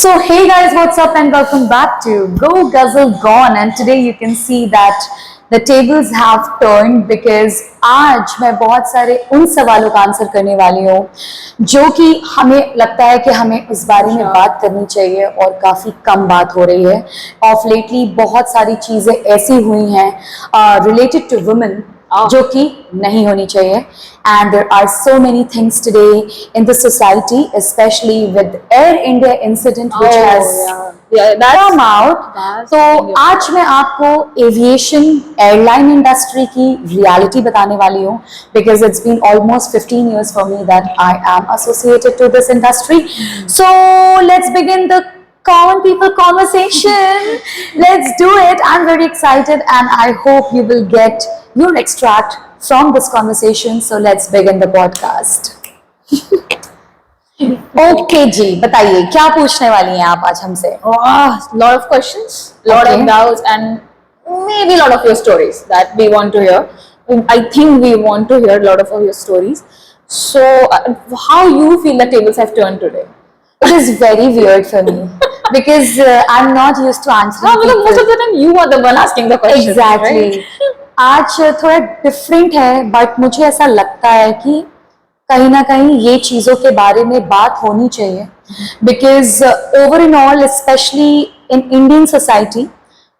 So hey guys, what's up and welcome back to Go Guzzle Gone, and today you can see that the tables have turned because आज मैं बहुत सारे उन सवालों का answer करने वाली हूँ जो कि हमें लगता है कि हमें उस बारे में बात करनी चाहिए और काफ़ी कम बात हो रही है। ऑफ लेटली बहुत सारी चीज़ें ऐसी हुई हैं रिलेटेड टू वुमेन जो कि नहीं होनी चाहिए, and there are so many things today in the society, especially with Air India incident which has come out. तो आज मैं आपको एविएशन एयरलाइन इंडस्ट्री की रियलिटी बताने वाली हूँ because it's been almost 15 years for me that I am associated to this industry. So let's begin the common people conversation. Let's do it. I'm very excited and I hope you will get your extract from this conversation. So let's begin the podcast. Okay जी, बताइए क्या पूछने वाली हैं आप आज हमसे? Lot of questions, lot of doubts, and maybe a lot of your stories that we want to hear. I think we want to hear a lot of your stories. So, how you feel the tables have turned today? It is very weird for me because I'm not used to answering. No, most of the time you are the one asking the questions. Exactly. Right? आज थोड़ा different है, but मुझे ऐसा लगता है कि कहीं ना कहीं ये चीज़ों के बारे में बात होनी चाहिए because over in all specially in Indian society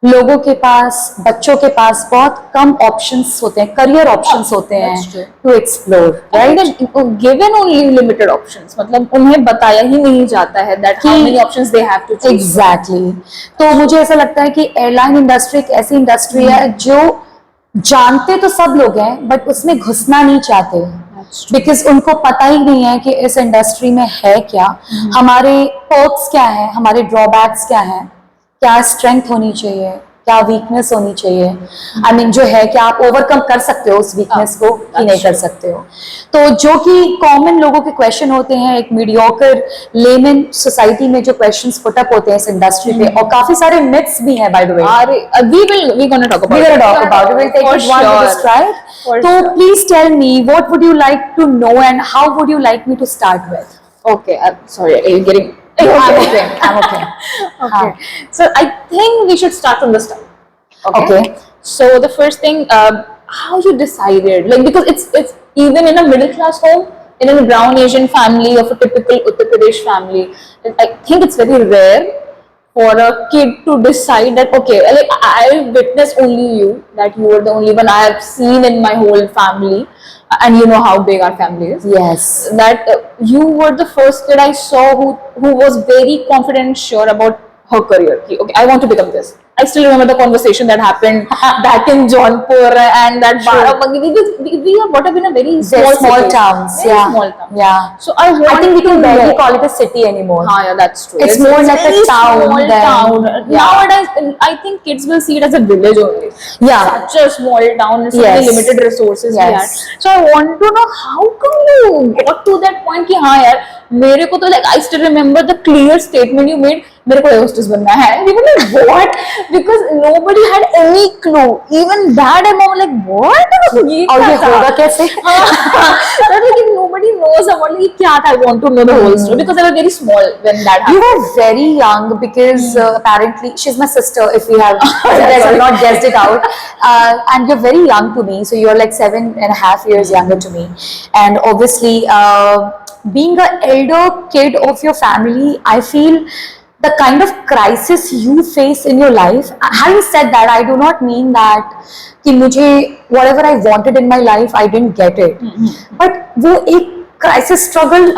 लोगों के पास, बच्चों के पास बहुत कम ऑप्शंस होते हैं, करियर ऑप्शंस होते हैं to explore, right? Given only limited options, मतलब उन्हें बताया ही नहीं जाता है that how many options they have to choose. Exactly. तो मुझे ऐसा लगता है कि एयरलाइन इंडस्ट्री एक ऐसी इंडस्ट्री है जो जानते तो सब लोग हैं बट उसमें घुसना नहीं चाहते बिकॉज उनको पता ही नहीं है कि इस इंडस्ट्री में है क्या, हमारे पर्क्स क्या है, हमारे ड्रॉबैक्स क्या है, क्या स्ट्रेंथ होनी चाहिए, क्या वीकनेस होनी चाहिए। आई मीन जो है क्या आप ओवरकम कर सकते हो उस वीकनेस को कि नहीं कर सकते हो। तो जो कि कॉमन लोगों के क्वेश्चन होते हैं, एक मीडियोकर लेमन सोसाइटी में जो क्वेश्चंस पुट अप होते हैं इस इंडस्ट्री पे, और काफी सारे मिथ्स भी हैं by the way. we gonna talk about it. We'll take it one to stride. So please tell me, what would you like to know and how would you like me to start with? Okay, sorry, are you getting I'm okay. Okay. So I think we should start from the start. Okay. So the first thing, how you decided, like, because it's even in a middle class home, in a brown Asian family of a typical Uttar Pradesh family, I think it's very rare for a kid to decide that okay, like I witnessed only you, that you were the only one I have seen in my whole family. And you know how big our family is. Yes. That you were the first kid I saw who was very confident and sure about her career. Okay, I want to become this. I still remember the conversation that happened back in Jaunpur and that Barabangi. We are brought up in a very small towns. Very small town. Yeah. So I think we can barely call it a city anymore. Yeah, that's true. It's more like a town. Small town. Nowadays, I think kids will see it as a village only. Yeah. Such a small town, so many limited resources we had. So I want to know how come you got to that point कि हाँ यार मेरे को तो like I still remember the clear statement you made, मेरे को air hostess बनना है। We were like what? Because nobody had any clue. Even dad and mom like what? और ये होगा कैसे? Like nobody knows about like क्या था. I want to know the whole story because I was very small when that happened. You were very young because apparently she's my sister. If we have not guessed it out, and you're very young to me, so you're like 7.5 years younger to me, and obviously being an elder kid of your family, I feel the kind of crisis you face in your life. Having said that, I do not mean that कि मुझे whatever I wanted in my life I didn't get it, but वो एक crisis struggle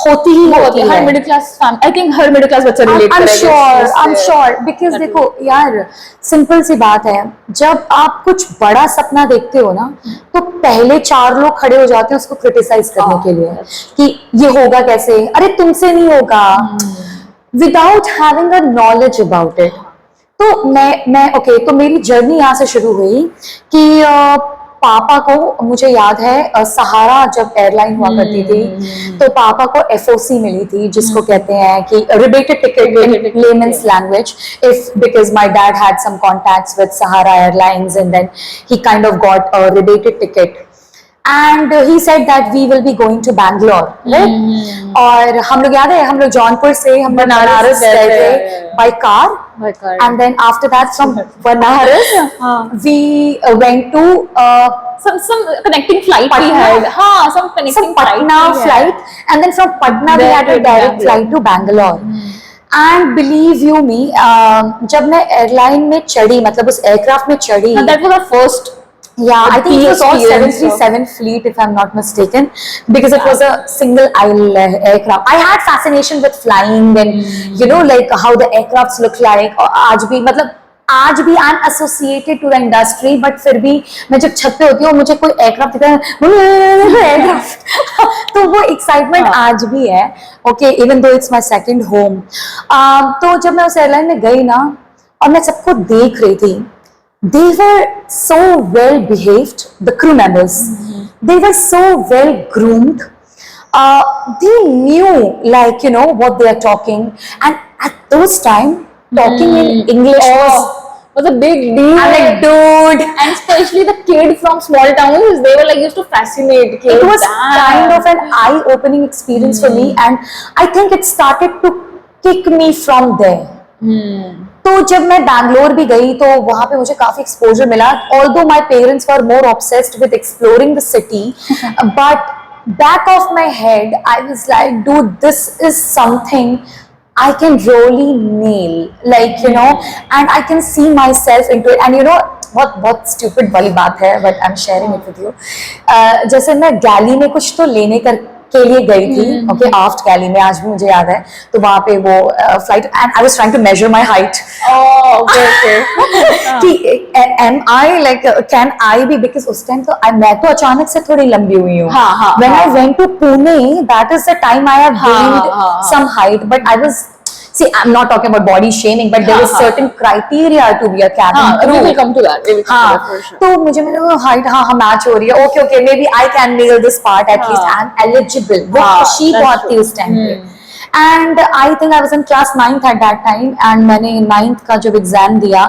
होती ही होती है। हर middle class I think हर मिडिल क्लास बच्चा रिलेट करेगा। I'm sure because देखो यार सिंपल सी बात है, जब आप कुछ बड़ा सपना देखते हो ना तो पहले 4 लोग खड़े हो जाते हैं उसको क्रिटिसाइज करने के लिए कि ये होगा कैसे, अरे तुमसे नहीं होगा, without having a knowledge about it. तो मैं ओके, तो मेरी जर्नी यहाँ से शुरू हुई कि पापा को, मुझे याद है सहारा जब एयरलाइन हुआ करती थी तो पापा को एफओसी मिली थी जिसको कहते हैं कि rebated ticket in layman's language, if because my dad had some contacts with Sahara airlines and then he kind of got a rebated ticket and he said that we will be going to Bangalore, right? और हम लोग याद है हम लोग जौनपुर से हम लोग बनारस गए थे by car, By car. and then after that from Banaras we went to some connecting flight we Patna. had. हाँ, some connecting some Patna we had. flight, and then from Patna we There had a to direct Bangalore. flight to Bangalore. And believe you me, जब मैं airline में चढ़ी, मतलब उस aircraft में चढ़ी, And that was our first. yeah, I think it was all experience 737 fleet, if I'm not mistaken, because it was a single aisle aircraft. I had fascination with flying and you know like how the aircrafts look like. और आज भी मतलब आज भी I am associated to the industry, but फिर भी मैं जब छत पे होती हूँ मुझे कोई एयरक्राफ्ट दिखता है एयरक्राफ्ट तो वो एक्साइटमेंट आज भी है. Okay, even though it's my second home. तो जब मैं उस एयरलाइन में गई ना और मैं सबको देख रही थी, they were so well behaved, the crew members. They were so well groomed. They knew, like, you know, what they are talking, and at those time talking in English was a big deal. I'm like, dude, And especially the kid from small towns, they were like used to fascinate kids. it was kind of an eye-opening experience for me, and I think it started to kick me from there. तो जब मैं बैंगलोर भी गई तो वहां पे मुझे काफी एक्सपोजर मिला. Although my parents were more obsessed with exploring the city, but back of my head I was like, dude, this is something I can really nail, like, you know, and I can see myself into it. And you know, बहुत stupid वाली बात है, but I'm sharing it with you. जैसे मैं गैली में कुछ तो लेने के लिए गई थी, ओके, आफ्ट गैली में, आज भी मुझे याद है. तो वहाँ पे वो flight, and I was trying to measure my height. कि am I like can I be, because उस टाइम तो मैं तो अचानक से थोड़ी लंबी हुई हूँ. When I went to Pune, that is the time I have gained some height, but I was, see, I'm not talking about body shaming, but there is certain criteria to be a cabin crew. We will come to that. We will come to that for sure. तो मुझे मेरा height हाँ match हो रही है. Okay okay, maybe I can nail this part, at least I am eligible. वो खुशी बहुत थी उस टाइम पे. And I think I was in class 9th at that time, and मैंने 9th का जब एग्जाम दिया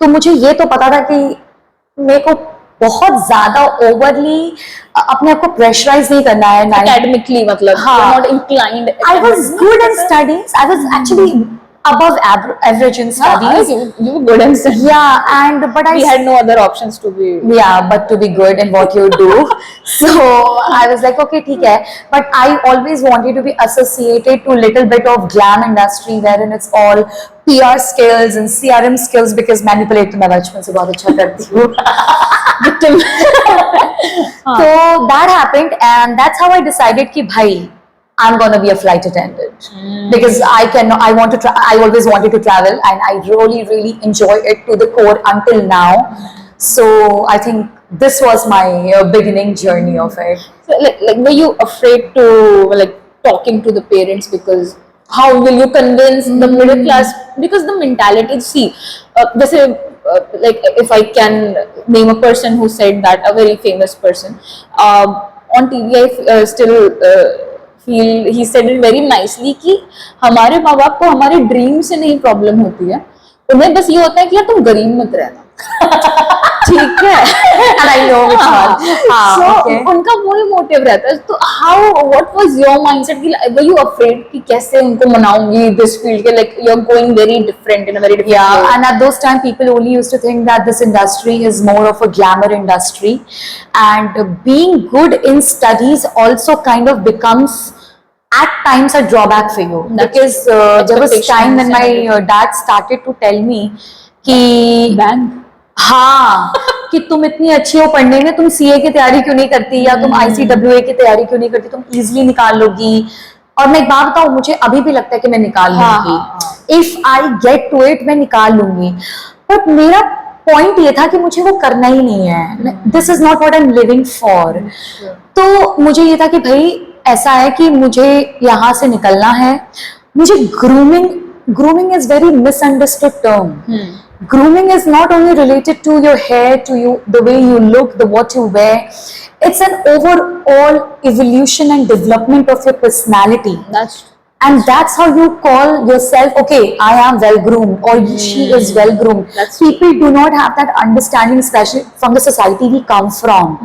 तो मुझे ये तो पता था कि मेरे को बहुत ज्यादा ओवरली अपने आप को प्रेशराइज नहीं करना है. Academically, मतलब you're not inclined. I was good in studies. I was actually above average in studies. You were good in studies. Yeah, and but We had no other options to be. yeah, but to be good in what you do. So I was like, okay, ठीक है. But I always wanted to be associated to little bit of glam industry, wherein it's all PR skills and CRM skills, because manipulate तो मैं बचपन से बहुत अच्छा करती हूँ. So that happened, and that's how I decided कि भाई I'm gonna be a flight attendant, because I want to I always wanted to travel, and I really enjoy it to the core until now. So I think this was my beginning journey of it. So, like, were you afraid to like talking to the parents, because how will you convince the middle class? Because the mentality, see, like if I can name a person who said that, a very famous person, on TV, I still feel he said it very nicely कि हमारे माँ बाप को हमारे dream से नहीं problem होती है, उन्हें बस ये होता है कि यार तुम गरीब मत रहना. ठीक है. And I know which one. So Okay. उनका वही मोटिव रहता है. तो what was your mindset? Were you afraid कि कैसे उनको मनाऊंगी this field के, like you're going very different in a very different Yeah, way. and at those time people only used to think that this industry is more of a glamour industry, and being good in studies also kind of becomes at times a drawback for you. That's Because there was time when my expectations dad started to tell me कि Bang. हाँ कि तुम इतनी अच्छी हो पढ़ने में, तुम सीए की तैयारी क्यों नहीं करती, या तुम ICWA की तैयारी क्यों नहीं करती, तुम इजीली निकाल लोगी. और मैं एक बात बताऊं, मुझे अभी भी लगता है कि मैं निकाल लूंगी. If I get to it मैं निकाल लूंगी. बट मेरा पॉइंट ये था कि मुझे वो करना ही नहीं है. This is not what I am living for. तो मुझे ये था कि भाई ऐसा है कि मुझे यहाँ से निकलना है. मुझे grooming is very misunderstood term. Grooming is not only related to your hair, to you, the way you look, what you wear. It's an overall evolution and development of your personality. And that's how you call yourself, okay, I am well groomed, or she is well groomed. People do not have that understanding, especially from the society we come from.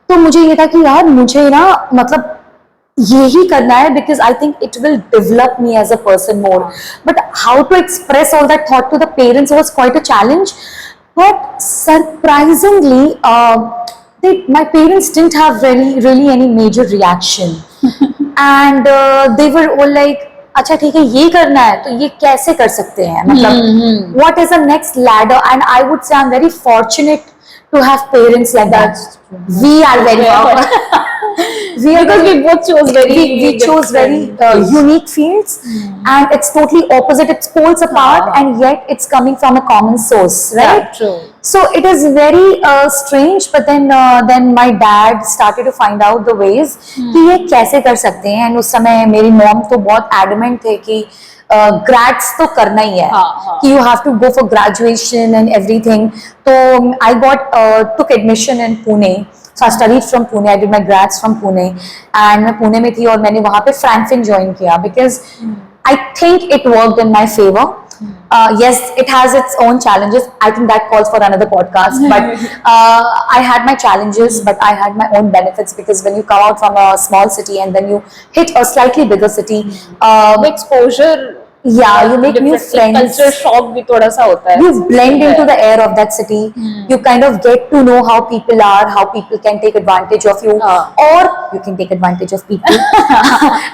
तो मुझे ये था कि यार मुझे ना मतलब यही करना है because I think it will develop me as a person more. But how to express all that thought to the parents was quite a challenge. But surprisingly, my parents didn't have really any major reaction. And they were all like, अच्छा ठीक है ये करना है तो ये कैसे कर सकते हैं मतलब what is the next ladder, and I would say I'm very fortunate to have parents like that. We are very we are Because we both chose very we chose very unique fields, and it's totally opposite, it's poles apart, and yet it's coming from a common source, right? Yeah, true. So it is very strange, but then my dad started to find out the ways कि ये कैसे कर सकते हैं, and उस समय मेरी mom तो बहुत adamant थे कि grads तो करना ही है कि you have to go for graduation and everything. तो I took admission in Pune. So I studied from Pune. I did my grads from Pune, and मैं पुणे में थी और मैंने वहाँ पे Frankfurt join किया because I think it worked in my favor. Yes, it has its own challenges. I think that calls for another podcast. But I had my challenges, but I had my own benefits because when you come out from a small city and then you hit a slightly bigger city, The exposure, yeah, you make new different friends. culture shock भी थोड़ा सा होता है. You blend into the air of that city. You kind of get to know how people are, how people can take advantage of you, or you can take advantage of people.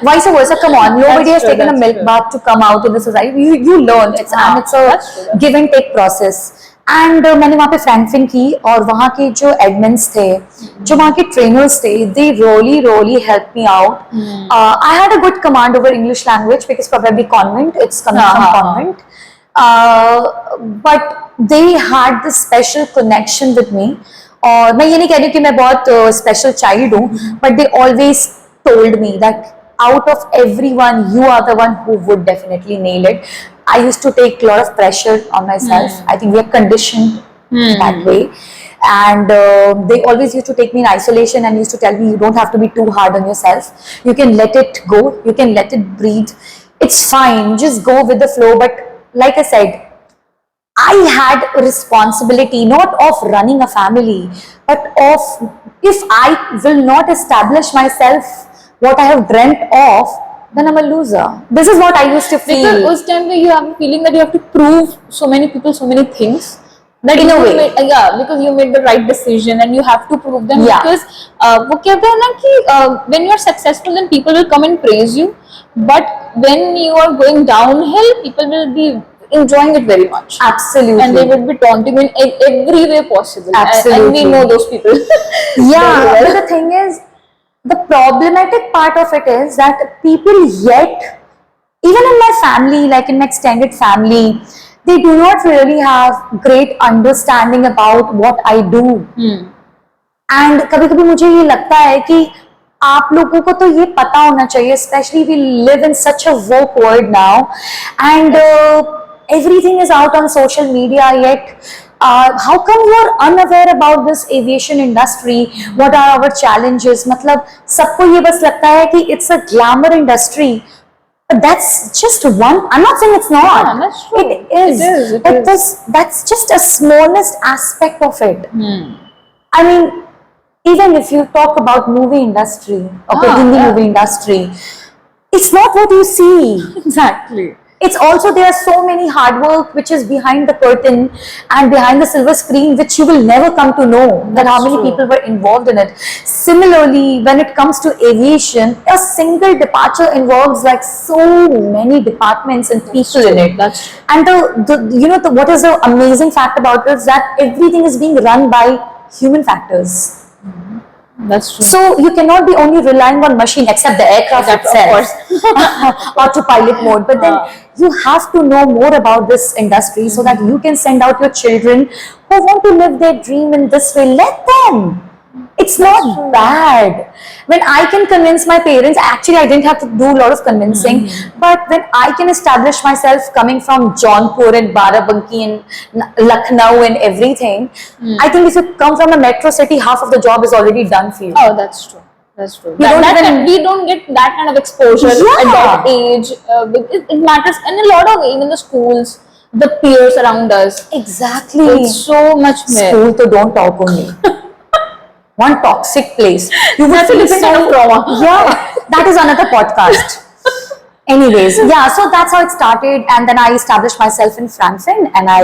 Vice versa. Come on, nobody has true, taken a that's milk true. bath to come out in the society. You learn. And it's that's true, a give and take process. And मैंने वहाँ पे Frankfinn की और वहाँ के जो admins थे, जो वहाँ के ट्रेनर्स थे, they really helped me out. I had a good command over English language because probably convent, it's coming from convent. But they had this special connection with me. और मैं ये नहीं कह रही कि मैं बहुत special child हूँ, but they always told me that out of everyone, you are the one who would definitely nail it. I used to take a lot of pressure on myself. I think we are conditioned that way. And they always used to take me in isolation and used to tell me, you don't have to be too hard on yourself. You can let it go. You can let it breathe. It's fine. Just go with the flow. But like I said, I had a responsibility not of running a family, but of if I will not establish myself what I have dreamt of, then I'm a loser. This is what I used to feel. because उस time पे you have a feeling that you have to prove so many people so many things. That In a you way. made, yeah, because you made the right decision and you have to prove them. Yeah. Because वो कहते हैं ना कि when you are successful, then people will come and praise you. But when you are going downhill, people will be enjoying it very much. Absolutely. And they will be taunting you in every way possible. Absolutely. And we know those people. Yeah, very well. but the thing is, the problematic part of it is that people yet, even in my family, like in my extended family, they do not really have great understanding about what I do. And कभी-कभी मुझे ये लगता है कि आप लोगों को तो ये पता होना चाहिए, especially we live in such a woke world now, and everything is out on social media, yet how come you are unaware about this aviation industry? What are our challenges? मतलब सबको ये बस लगता है कि it's a glamour industry. But that's just one. I'm not saying it's not. Yeah, that's true. It is. But that's just a smallest aspect of it. I mean, even if you talk about movie industry, okay, Hindi movie industry, it's not what you see. Exactly. It's also, there are so many hard work which is behind the curtain and behind the silver screen, which you will never come to know that how many people were involved in it. Similarly, when it comes to aviation, a single departure involves like so many departments and people in it. That's true. And what is the amazing fact about it is that everything is being run by human factors. That's true. So you cannot be only relying on machine except the aircraft itself, autopilot mode. But then you have to know more about this industry so that you can send out your children who want to live their dream in this way. Let them. It's not bad. When I can convince my parents, actually I didn't have to do a lot of convincing, but when I can establish myself coming from Jaunpur and Barabanki and Lucknow and everything, I think if you come from a metro city, half of the job is already done for you. Oh, that's true. That's true. We We don't get that kind of exposure at that age. It matters, and a lot of even the schools, the peers around us. Exactly. It's so much more. School, so don't talk only. one toxic place. You would That's a feel different kind of trauma. Yeah, that is another podcast. Anyways, yeah, so that's how it started, and then I established myself in Frankfurt, and I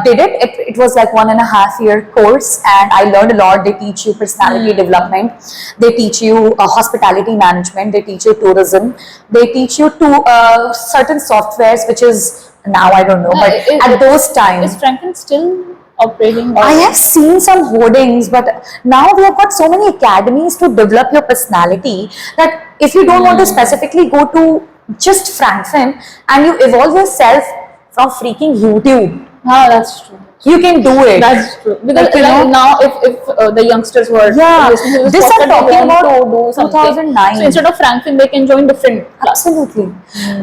did it. It was like 1.5 year course, and I learned a lot. They teach you personality development, they teach you hospitality management, they teach you tourism, they teach you to certain softwares, which is now I don't know, but at those times. Is Franklin still operating? I have seen some hoardings, but now we have got so many academies to develop your personality that if you don't want to specifically go to just Frankfurt and you evolve yourself from freaking YouTube, Ah, that's true. you can do it. That's true. Because Like, you know, now, if the youngsters were Yeah, listening to this I'm podcast, they talking want about to do something. 2009. So instead of Franklin, they can join different classes. Absolutely.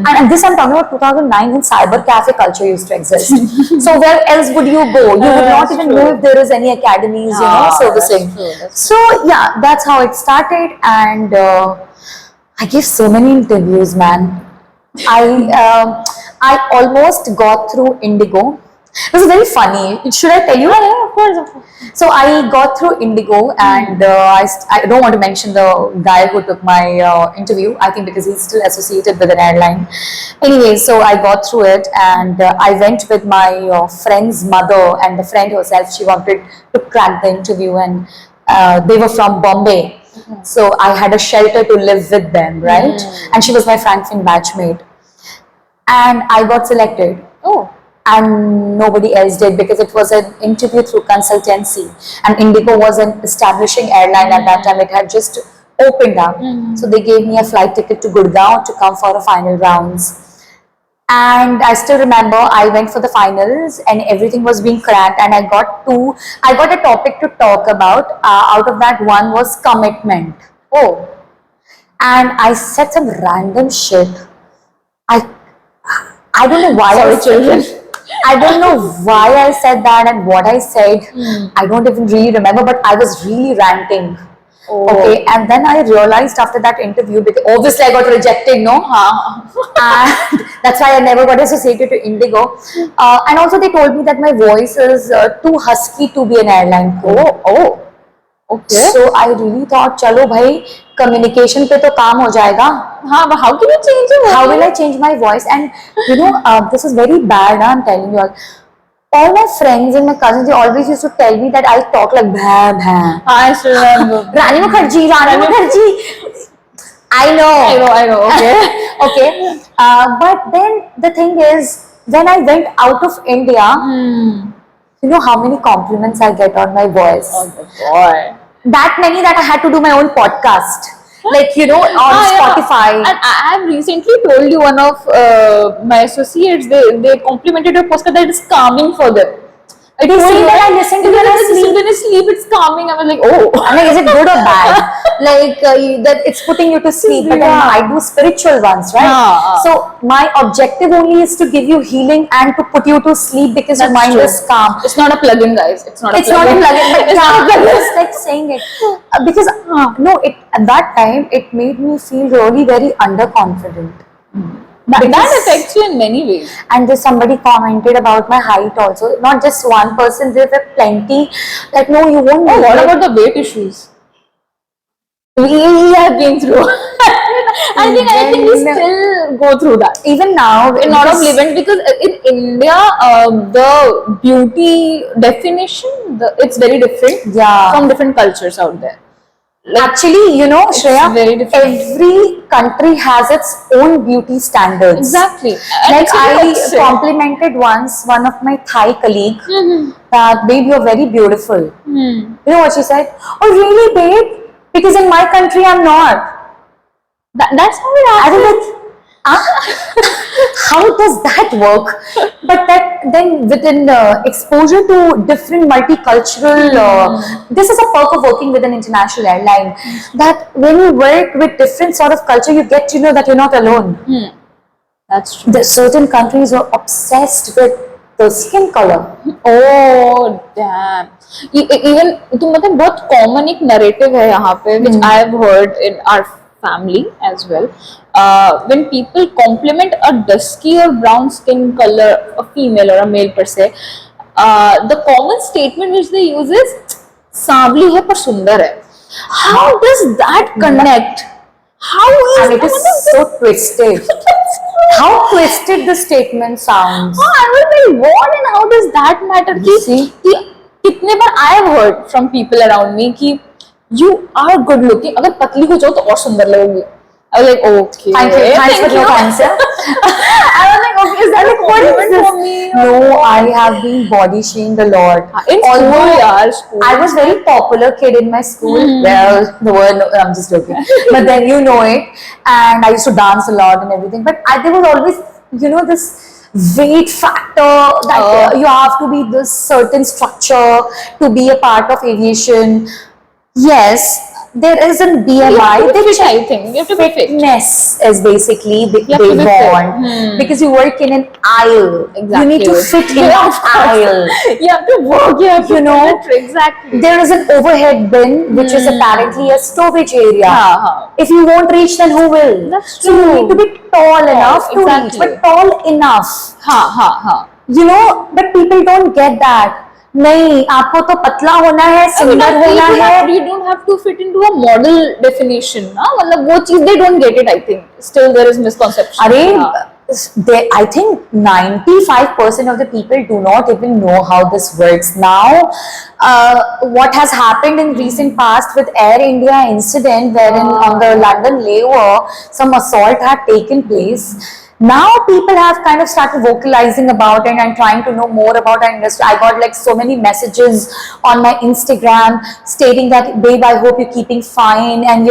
And this I'm talking about 2009 when cyber cafe culture used to exist. So where else would you go? You would not That's even true. know if there is any academies, you know, Ah, servicing. that's true, that's So yeah, that's how it started, and I gave so many interviews, man. I almost got through Indigo. It was very funny. Should I tell you? Yeah, of course, of course. So I got through Indigo, and I don't want to mention the guy who took my interview. I think because he's still associated with an airline. Anyway, so I got through it, and I went with my friend's mother and the friend herself. She wanted to crack the interview, and they were from Bombay. So I had a shelter to live with them, right? And she was my Frankfurt batchmate, and I got selected. Oh. And nobody else did because it was an interview through consultancy, and Indigo was an establishing airline at that time. It had just opened up, so they gave me a flight ticket to Gurgaon to come for the final rounds. And I still remember I went for the finals and everything was being cracked, and I got a topic to talk about. Out of that, one was commitment. Oh. And I said some random shit. I don't know why. Sorry, I said children. it. I don't know why I said that and what I said. I don't even really remember, but I was really ranting. Oh. Okay, and then I realized after that interview, because obviously I got rejected, no? And that's why I never got associated to Indigo. And also they told me that my voice is too husky to be an airline crew. Oh. Okay. So I really thought, chalo bhai, communication pe to kaam ho jayega. Huh, but how can you change it? How will I change my voice? And you know, this is very bad, I'm telling you all. All my friends and my cousins, they always used to tell me that I talk like bha bha. I still remember. Rani Mukherjee, Rani Mukherjee. I know. I know. Okay. Okay. But then the thing is, when I went out of India, you know how many compliments I get on my voice? Oh my boy. That many that I had to do my own podcast. Like, you know, on Spotify. And I have recently told you one of my associates, they complimented your podcast that it's calming for them. They say that I listen to when I sleep. When I sleep, it's calming. I was like, oh. I'm like, is it good or bad? Like, that it's putting you to sleep. But then I do spiritual ones, right? Yeah. So my objective only is to give you healing and to put you to sleep because your mind is calm. It's not a plugin, guys. It's not a It's not a plugin. plugin, but It's not a yeah, plugin. it's like saying it. Because, no, at that time, it made me feel really very underconfident. That affects you in many ways. And just somebody commented about my height also. Not just one person, there were plenty. Like, no, you won't. Oh, what about the weight issues? We have been through. I think we still go through that. Even now, In a lot of events, because in India, the beauty definition, it's very different Yeah. from different cultures out there. Actually, you know, Shreya, very different. every country has its own beauty standards. Exactly. And Like it's very I toxic. complimented once one of my Thai colleague that, babe, you're very beautiful. You know what she said? Oh, really, babe? Because in my country, I'm not. That's how it I happens. was like, how does that work? But that then within exposure to different multicultural, this is a perk of working with an international airline. That when you work with different sort of culture, you get to know that you're not alone. That's true. The certain countries are obsessed with the skin color. Oh damn! Even तो मतलब बहुत common एक narrative है यहाँ पे which I have heard in our family as well. When people compliment a dusky or brown skin color, a female or a male per se, the common statement which they use is, सांवली है पर सुंदर है. How does that connect? How is And it is so twisted. How twisted the statement sounds. I was like, what and how does that matter? You see? कि कितने बार I have heard from people around me कि you are good looking. अगर पतली हो जाओ तो और सुंदर लगोगी. I was like, okay. Thank you. Thanks for your answer. I was like, okay, is that a What is compliment this? for me? No, I have been body shamed a lot. In school, yaar, school. I was very popular kid in my school. Well, the word, no, I'm just joking. But then you know it. And I used to dance a lot and everything. But there was always, this weight factor that you have to be this certain structure to be a part of aviation. Yes, there is a BMI. You have to be which fit, I think. You have to be fit. fitness is basically You have they to be fit. want because you work in an aisle. Exactly. You need to fit in Yeah, an of course. aisle. You have to work, you have to You know, fit, exactly. There is an overhead bin which is apparently a storage area. हाँ. If you won't reach, then who will? That's So you true. need to be tall enough to reach, exactly. but tall enough. हाँ. But people don't get that. नहीं, आपको तो पतला होना है, सुंदर होना है. You don't have to fit into a model definition, ना? मतलब वो चीज they don't get it, I think. Still there is misconception. अरे, I think 95% of the people do not even know how this works. Now, what has happened in recent past with Air India incident wherein on the London layover, some assault had taken place. Now people have kind of started vocalizing about it and trying to know more about our industry. I got like so many messages on my Instagram stating that, babe, I hope you're keeping fine and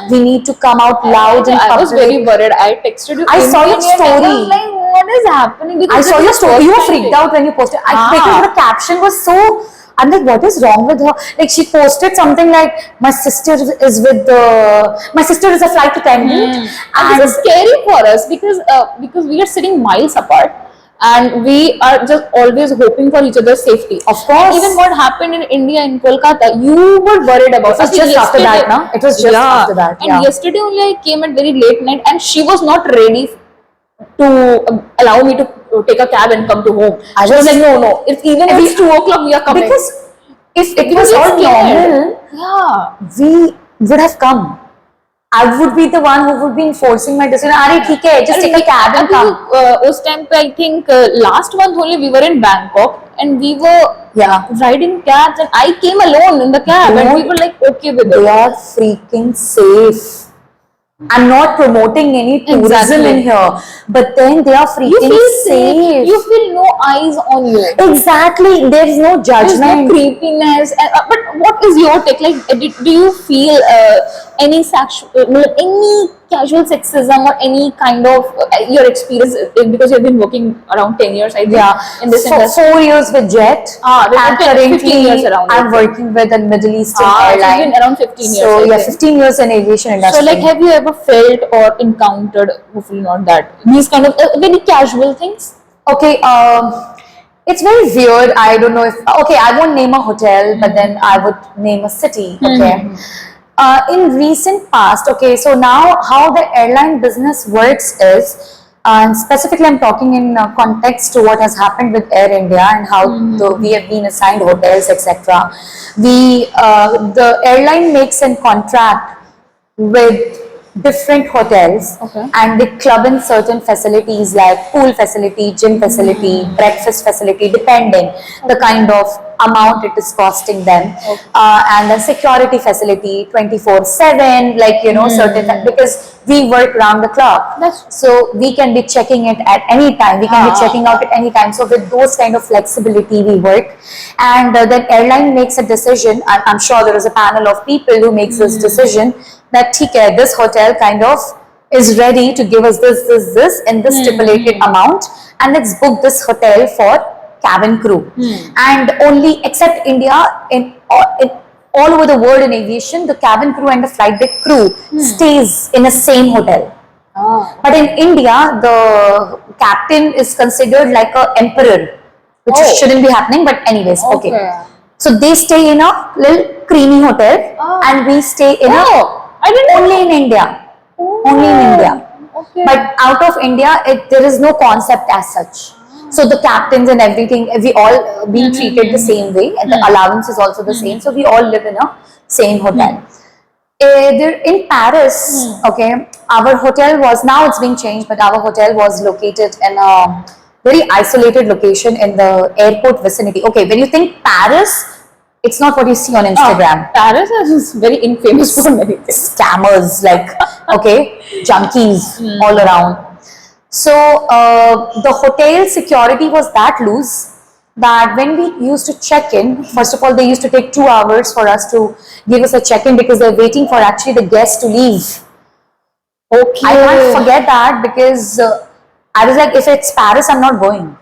we need to come out loud in public. I was very worried. I texted you. I saw your story. I was like, what is happening? Because I saw your story. You were freaked out when you posted. Because the caption was so. I'm like, what is wrong with her? Like, she posted something like, my sister is a flight attendant. And this is scary for us because we are sitting miles apart and we are just always hoping for each other's safety. Of course. And even what happened in India, in Kolkata, you were worried about. It was just after that, no? It was just after that. And yesterday only I came at very late night and she was not ready to allow me to take a cab and come to home. I was like, no. If it's 2 o'clock, we are coming. Because if it was all normal, we would have come. I would be the one who would be enforcing my decision. Arey, theek hai, just take a cab and come. Us time pe, I think last month only we were in Bangkok and we were riding cabs and I came alone in the cab and we were like okay with it. They are freaking safe. I'm not promoting any tourism in here, but then they are freaking you feel safe. You feel no eyes on you. Exactly. There is no judgment. There's no creepiness. But what is your take? Like, do you feel any casual sexism or any kind of your experience because you've been working around 10 years, I think, in this industry? 4 years with Jet. And currently 15 years around. I'm working with a Middle Eastern airline. It's been around 15 years. So 15 years in aviation industry. So like, have you ever felt or encountered, hopefully not that, these kind of very casual things? Okay, it's very weird. I don't know if, I won't name a hotel, but then I would name a city. Okay. In recent past, so now how the airline business works is, and specifically I'm talking in context to what has happened with Air India and how we have been assigned hotels, etc. The airline makes a contract with different hotels and they club in certain facilities like pool facility, gym facility, breakfast facility, depending the kind of amount it is costing them, and a security facility 24/7, like certain, because we work round the clock, so we can be checking it at any time, we can be checking out at any time. So with those kind of flexibility we work, and then airline makes a decision. I'm sure there is a panel of people who makes this decision that this hotel kind of is ready to give us this in this stipulated amount, and let's book this hotel for cabin crew. And only except India, in all over the world in aviation, the cabin crew and the flight deck crew stays in the same hotel. But in India, the captain is considered like an emperor, which shouldn't be happening, but anyways, so they stay in a little creamy hotel and we stay in only in India. Only in India. But out of India, there is no concept as such. So the captains and everything, we all being treated the same way, and the allowance is also the same. So we all live in a same hotel. There in Paris, okay, our hotel was, now it's being changed, but our hotel was located in a very isolated location in the airport vicinity. Okay, when you think Paris, it's not what you see on Instagram. Paris is very infamous for many things. Scammers, like, okay, junkies all around. So the hotel security was that loose that when we used to check in, first of all, they used to take 2 hours for us to give us a check-in because they're waiting for actually the guests to leave. Okay. I can't forget that because I was like, if it's Paris, I'm not going.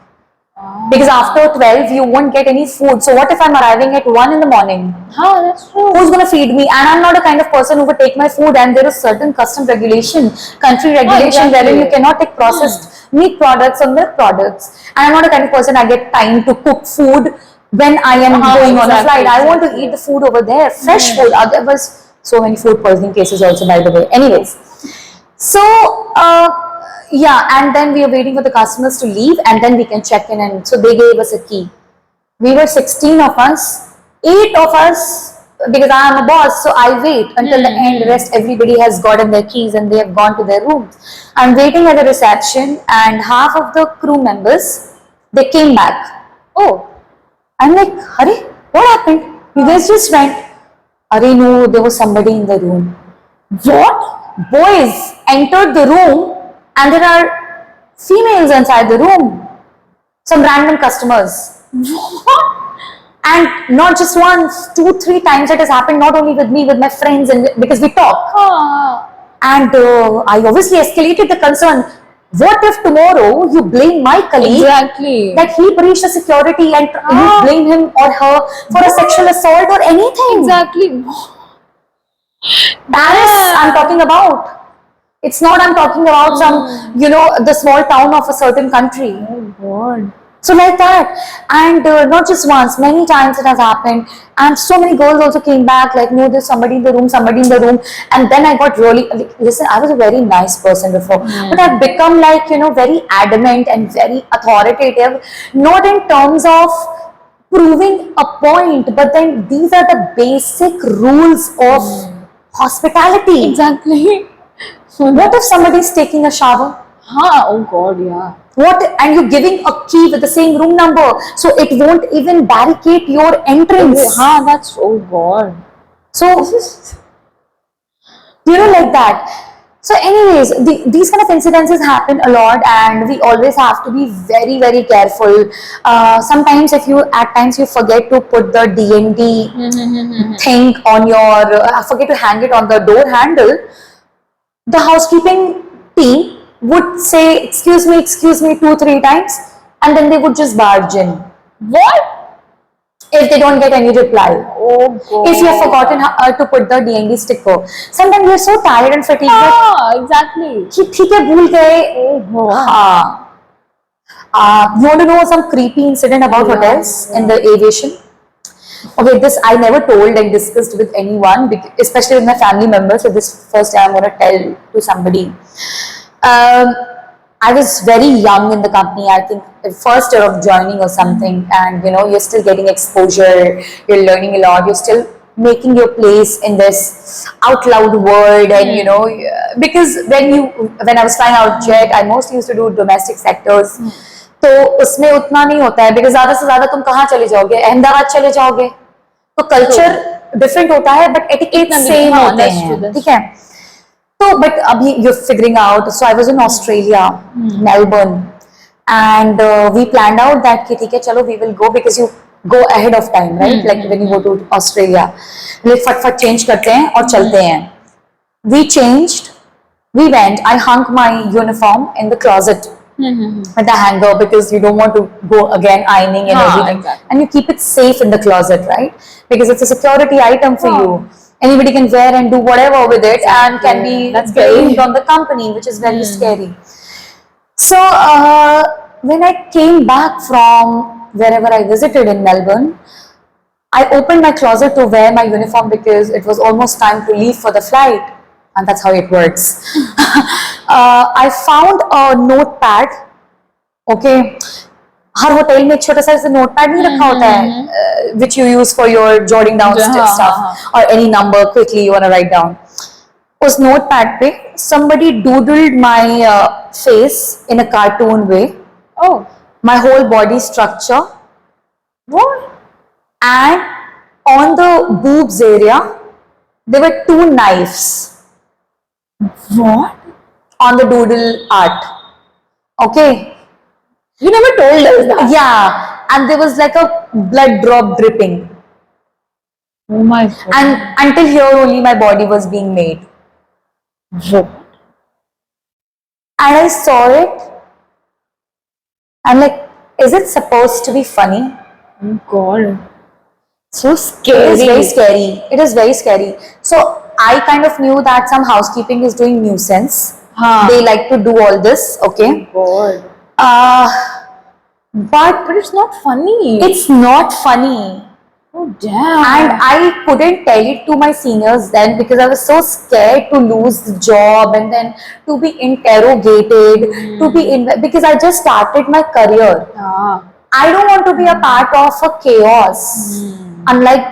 Because after 12, you won't get any food. So what if I'm arriving at 1 in the morning? That's true. Who's going to feed me? And I'm not a kind of person who would take my food, and there is certain custom regulation, country regulation, exactly. wherein you cannot take processed meat products or milk products. And I'm not a kind of person I get time to cook food when I am going on a flight. I want to eat the food over there, fresh food. Otherwise, so many food poisoning cases also, by the way. Anyways, so yeah, and then we are waiting for the customers to leave, and then we can check in. And so they gave us a key. We were 16 of us, 8 of us, because I am a boss, so I wait until the end. Rest everybody has gotten their keys and they have gone to their rooms. I'm waiting at the reception, and half of the crew members, they came back. Oh, I'm like, Hare, what happened? You guys just went. Hare, no, there was somebody in the room. What? Boys entered the room, and there are females inside the room. Some random customers. What? And not just once, 2, 3 times it has happened, not only with me, with my friends, and because we talk. And I obviously escalated the concern. What if tomorrow you blame my colleague Exactly. that he breached the security, and you blame him or her for a sexual assault or anything? Exactly. Paris, I'm talking about. It's not I'm talking about some, the small town of a certain country. Oh God. So like that, and not just once, many times it has happened, and so many girls also came back like, no, there's somebody in the room, and then I got really, like, listen, I was a very nice person before, but I've become like, very adamant and very authoritative, not in terms of proving a point, but then these are the basic rules of hospitality. Exactly. What if somebody is taking a shower? Oh God, yeah. What, and you're giving a key with the same room number, so it won't even barricade your entrance. That's, oh God. So, like that. So anyways, these kind of incidences happen a lot, and we always have to be very, very careful. Sometimes at times you forget to put the DND thing on your, forget to hang it on the door handle, the housekeeping team would say, excuse me, 2-3 times, and then they would just barge in. What? If they don't get any reply. Oh God. If you have forgotten to put the DND sticker. Sometimes you're so tired and fatigued that exactly. ठीक है भूल गए. You want to know some creepy incident about hotels in the aviation? Okay, this I never told and discussed with anyone, especially with my family members. So this first time I'm going to tell to somebody. I was very young in the company, I think first year of joining or something, and you're still getting exposure, you're learning a lot, you're still making your place in this out loud world, and because when I was flying out jet, I mostly used to do domestic sectors, तो उसमें उतना नहीं होता है, because ज़्यादा से ज़्यादा तुम कहाँ चले जाओगे, अहमदाबाद चले जाओगे, तो कल्चर डिफरेंट होता है, बट एटिकेट सेम होते हैं, ठीक है. So, but you're figuring out. So I was in Australia, Melbourne, and we planned out that कि ठीक है चलो we will go, because you go ahead of time, right? Like when you go to Australia, like फट change करते हैं और चलते हैं. We changed, we went. I hung my uniform in the closet at the hanger, because you don't want to go again ironing and everything, exactly. and you keep it safe in the closet, right? Because it's a security item for you. Anybody can wear and do whatever with it, and can be blamed on the company, which is very scary. So when I came back from wherever I visited in Melbourne, I opened my closet to wear my uniform, because it was almost time to leave for the flight, and that's how it works. I found a notepad, okay, her hotel में एक छोटा सा ऐसे notepad नहीं रखा होता है which you use for your jotting down हाँ, stuff हाँ, or any number quickly you want to write down. उस नोटपैड पे somebody doodled my face in a cartoon way, Oh, my whole body structure, what? and on the boobs area there were 2 knives What? on the doodle art. Okay. You never told us that. Yeah, and there was like a blood drop dripping, Oh my god. and until here only my body was being made, What? and I saw it. I'm like, is it supposed to be funny? Oh god. So It scary. is very scary. It is very scary. So I kind of knew that some housekeeping is doing nuisance. Huh. They like to do all this. Okay. God. But But it's not funny. it's not funny. Oh damn. And I couldn't tell it to my seniors then because I was so scared to lose the job and then to be interrogated, to be in, because I just started my career. Ah. I don't want to be a part of a chaos. Unlike,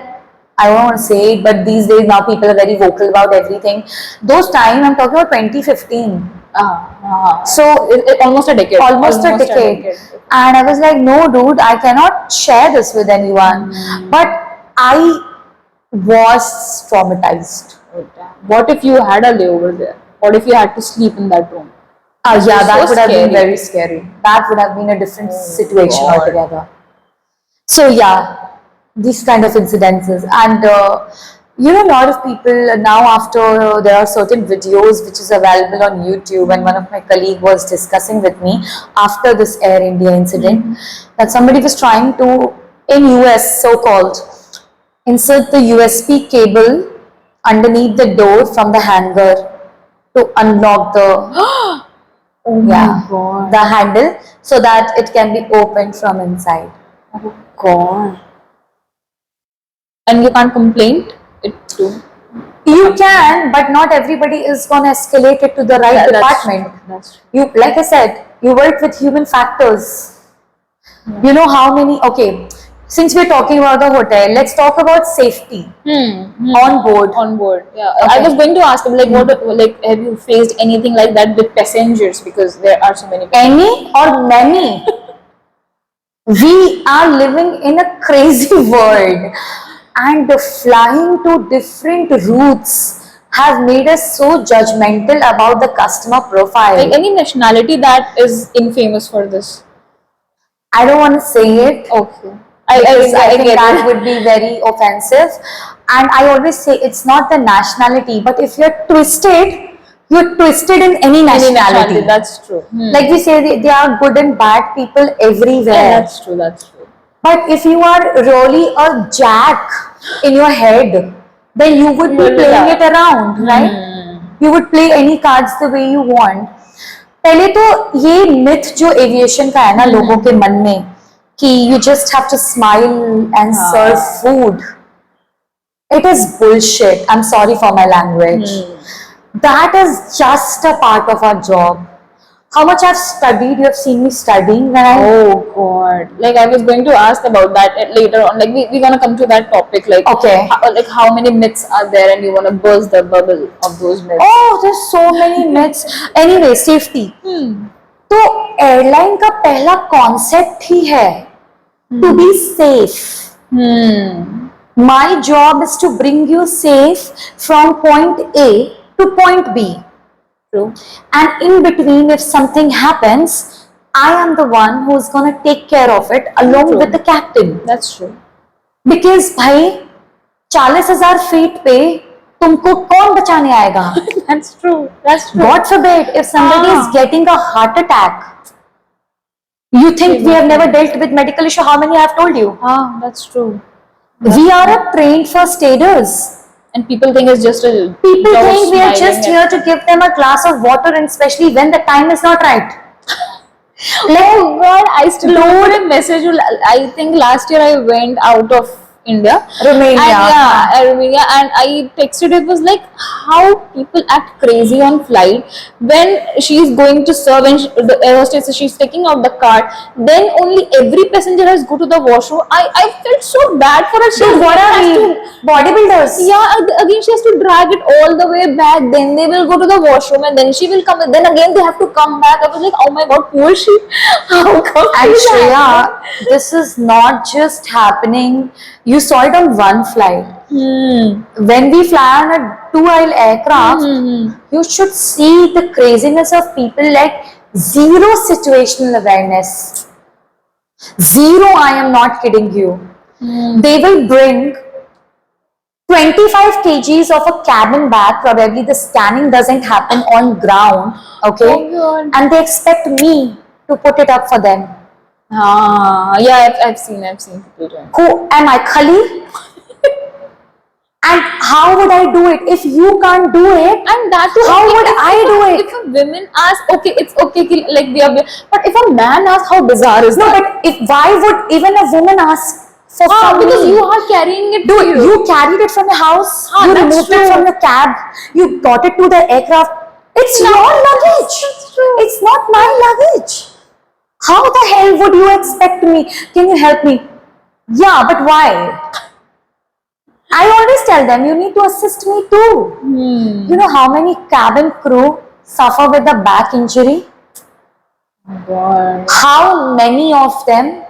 I don't want to say it, but these days now people are very vocal about everything. Those time, I'm talking about 2015. So Almost a decade. almost a decade. And I was like, no, dude, I cannot share this with anyone. But I was traumatized. Oh, damn. What if you had a layover there? What if you had to sleep in that room? Yeah, that so would have been scary. very scary. That would have been a different situation God. altogether. So yeah, these kind of incidences. And you know, a lot of people now after there are certain videos which is available on YouTube, and one of my colleague was discussing with me after this Air India incident that somebody was trying to, in US so-called, insert the USB cable underneath the door from the hanger to unlock the Oh yeah, my god. the handle so that it can be opened from inside. Oh god. And you can't complain it too. You can, but not everybody is going to escalate it to the right department. That's true. You, like I said, you work with human factors. You know how many, okay, since we're talking about the hotel, let's talk about safety on board. On board, yeah. Okay. I was going to ask him, like, what, like, have you faced anything like that with passengers? Because there are so many. Any or many. We are living in a crazy world, and the flying to different routes have made us so judgmental about the customer profile. Like any nationality that is infamous for this. I don't want to say it. Okay. Because I think get that it. would be very offensive. And I always say it's not the nationality, but if you're twisted in any nationality. That's true. Like we say, there are good and bad people everywhere. Yeah, that's true. That's true. But if you are really a jack in your head, then you would be Yeah. playing it around, right? You would play any cards the way you want. पहले तो ये myth जो aviation का है ना लोगों के मन में कि you just have to smile and serve food. It is bullshit. I'm sorry for my language. That is just a part of our job. How much I've studied, you have seen me studying when I Oh god. Like I was going to ask about that later on. Like we're gonna come to that topic. Like Okay. How many myths are there, and you wanna burst the bubble of those myths. Oh, there's so many myths. Anyway, safety. तो airline का पहला concept ही है to be safe. My job is to bring you safe from point A to point B. True. And in between, if something happens, I am the one who's gonna take care of it along True. with the captain. That's true. Because भाई 40,000 feet पे तुमको कौन बचाने आएगा? That's true. That's true. God forbid, if somebody is getting a heart attack, you think we have never dealt with medical issue? How many I have told you? That's true. We are a trained first aiders. And people think it's just a People job of think we are smiling just and- here to give them a glass of water, and especially when the time is not right. Oh God, I still remember a message. I think last year I went out of India. Romania. And Romania. And I texted, it was like how people act crazy on flight when she's going to serve and the air hostess, she's taking out the card. Then only every passenger has go to the washroom. I felt so bad for her. She Dude, what are has we? to- Bodybuilders. yeah, again she has to drag it all the way back. Then they will go to the washroom and then she will come. Then again they have to come back. I was like, oh my god, poor she. How come? And she's happening? Shreya, this is not just happening. You saw it on one flight. When we fly on a 2-aisle aircraft, you should see the craziness of people, like zero situational awareness. Zero, I am not kidding you. They will bring 25 kgs of a cabin bag. Probably the scanning doesn't happen on ground, okay? Oh God. And they expect me to put it up for them. Yeah, I've seen people doing. Who am I, Khali? And how would I do it if you can't do it? And that too, How if- would if- I if- do it? If a woman asks, okay, it's okay, like we are, but if a man asks, how bizarre is No, that? but if why would even a woman ask for from Because me? you are carrying it. Dude, with you carried it from your house. You that's removed it true. from your cab. You brought it to the aircraft. It's your luggage. That's true. It's not my luggage. How the hell would you expect me? Can you help me? Yeah, but why? I always tell them, you need to assist me too. You know how many cabin crew suffer with a back injury? God. How many of them?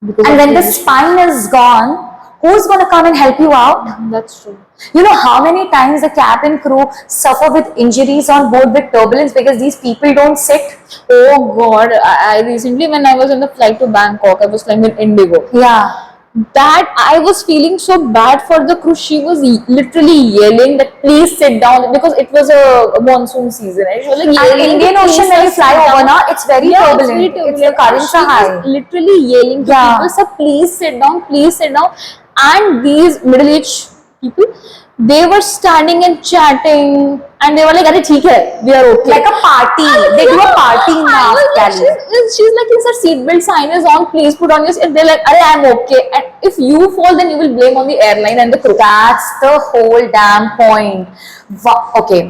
And when the spine is gone, who's going to come and help you out? That's true. You know how many times the cabin crew suffer with injuries on board with turbulence because these people don't sit? Oh God, I recently, when I was on the flight to Bangkok, I was flying in Indigo. Yeah. That I was feeling so bad for the crew. She was literally yelling that please sit down, because it was a monsoon season. And she was like And yelling, Indian "Please, Ocean, when you sir, fly sit over down." now, it's very Yeah, it's turbulent. very It's the currents She are high. was literally yelling to Yeah. people, sir, please sit down, please sit down. And these middle-aged people, they were standing and chatting, and they were like, "Arey, theek hai, we are okay." Like a party. They do a party in I was Naf like, Cali. she's like, sir, seatbelt sign is on, please put on your seat. They're like, "Arey, I'm okay." And if you fall, then you will blame on the airline and the crew. That's the whole damn point. Okay.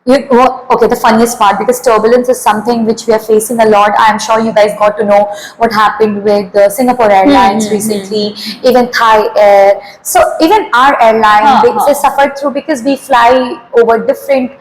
Okay, the funniest part, because turbulence is something which we are facing a lot. I'm sure you guys got to know what happened with Singapore Airlines recently, even Thai Air. So even our airline, they suffered through because we fly over different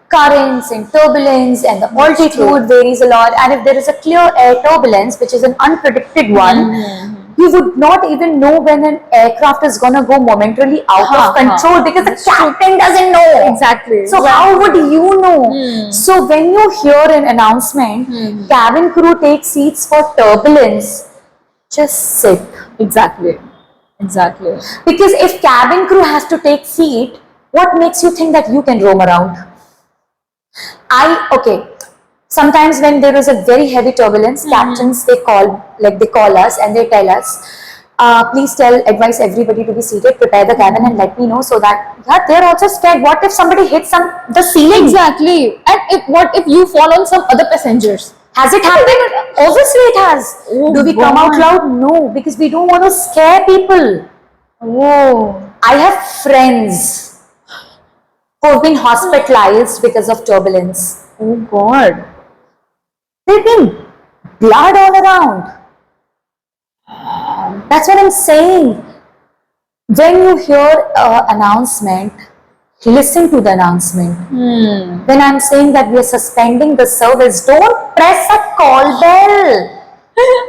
currents and turbulence, and the altitude varies a lot. And if there is a clear air turbulence, which is an unpredicted one, you would not even know when an aircraft is going to go momentarily out of control because the captain doesn't know. Exactly. So how would you know? So when you hear an announcement, cabin crew take seats for turbulence, just sit. Exactly. Because if cabin crew has to take seat, what makes you think that you can roam around? Sometimes when there is a very heavy turbulence, captains, they call us and they tell us, please advise everybody to be seated, prepare the cabin and let me know, so that they're also scared. What if somebody hits the ceiling? Exactly. And what if you fall on some other passengers? Has it happened? Obviously it has. Oh, Do we come out loud? No, because we don't want to scare people. Oh. I have friends who have been hospitalized because of turbulence. Oh God. There's been blood all around. That's what I'm saying. When you hear an announcement, listen to the announcement. When I'm saying that we are suspending the service, don't press a call bell.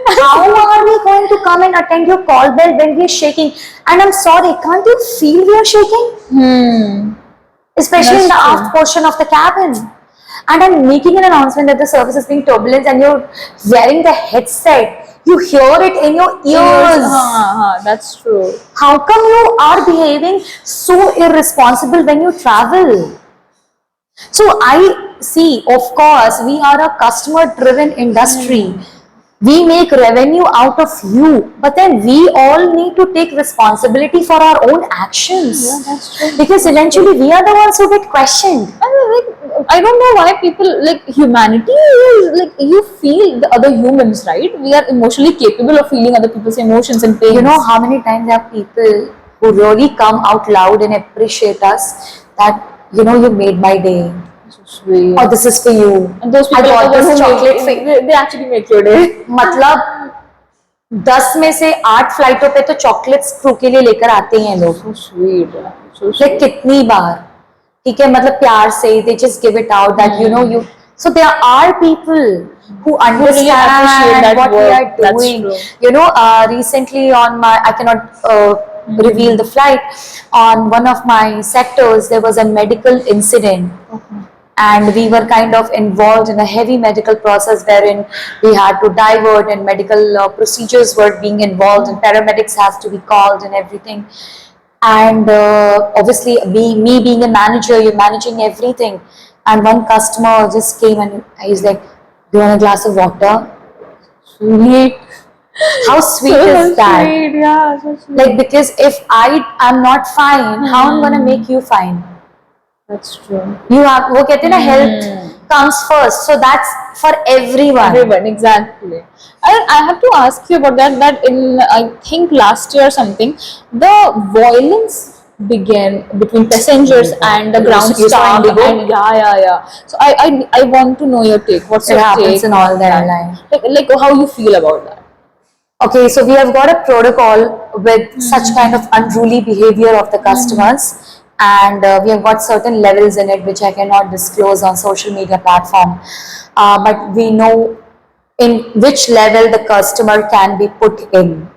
How are we going to come and attend your call bell when we are shaking? And I'm sorry, can't you feel we are shaking? Especially in the aft portion of the cabin. And I'm making an announcement that the service is being turbulent, and you're wearing the headset. You hear it in your ears. That's true. How come you are behaving so irresponsible when you travel? So I see, of course, we are a customer-driven industry. We make revenue out of you, but then we all need to take responsibility for our own actions. Yeah, that's true. Because eventually we are the ones who get questioned. I don't know why people like humanity is like you feel the other humans, right? We are emotionally capable of feeling other people's emotions and pains. You know how many times there are people who really come out loud and appreciate us that, you know, you made my day, So sweet. or this is for you. And those people I are got the ones this who chocolate make, for you. they actually make your day. मतलब 10 में से 8 फ्लाइटों पे तो chocolates crew के लिए लेकर आते ही हैं लोग. So sweet. So Like sweet. कितनी बार, ठीक है, मतलब प्यार से they just give it out that you know you. So there are people who really appreciate understand that what we work. are That's doing. true. You know, recently on my, I cannot reveal the flight, on one of my sectors there was a medical incident. Okay. And we were kind of involved in a heavy medical process wherein we had to divert, and medical procedures were being involved, and paramedics have to be called and everything. And obviously me being a manager, you're managing everything, and one customer just came and he's like, do you want a glass of water? Sweet. How sweet So is that? sweet. Yeah. So sweet. Like, because if I'm not fine, how I'm gonna make you fine? That's true. You have, वो कहते हैं ना, health comes first, so that's for everyone. Everyone, exactly. I have to ask you about that. That in I think last year or something, the violence began between passengers and the ground You saw staff. Indigo? And yeah. So I want to know your take. What's It your happens take in all on the that? airline. Like how you feel about that? Okay, so we have got a protocol with such kind of unruly behavior of the customers, and we have got certain levels in it which I cannot disclose on social media platform. But we know in which level the customer can be put in.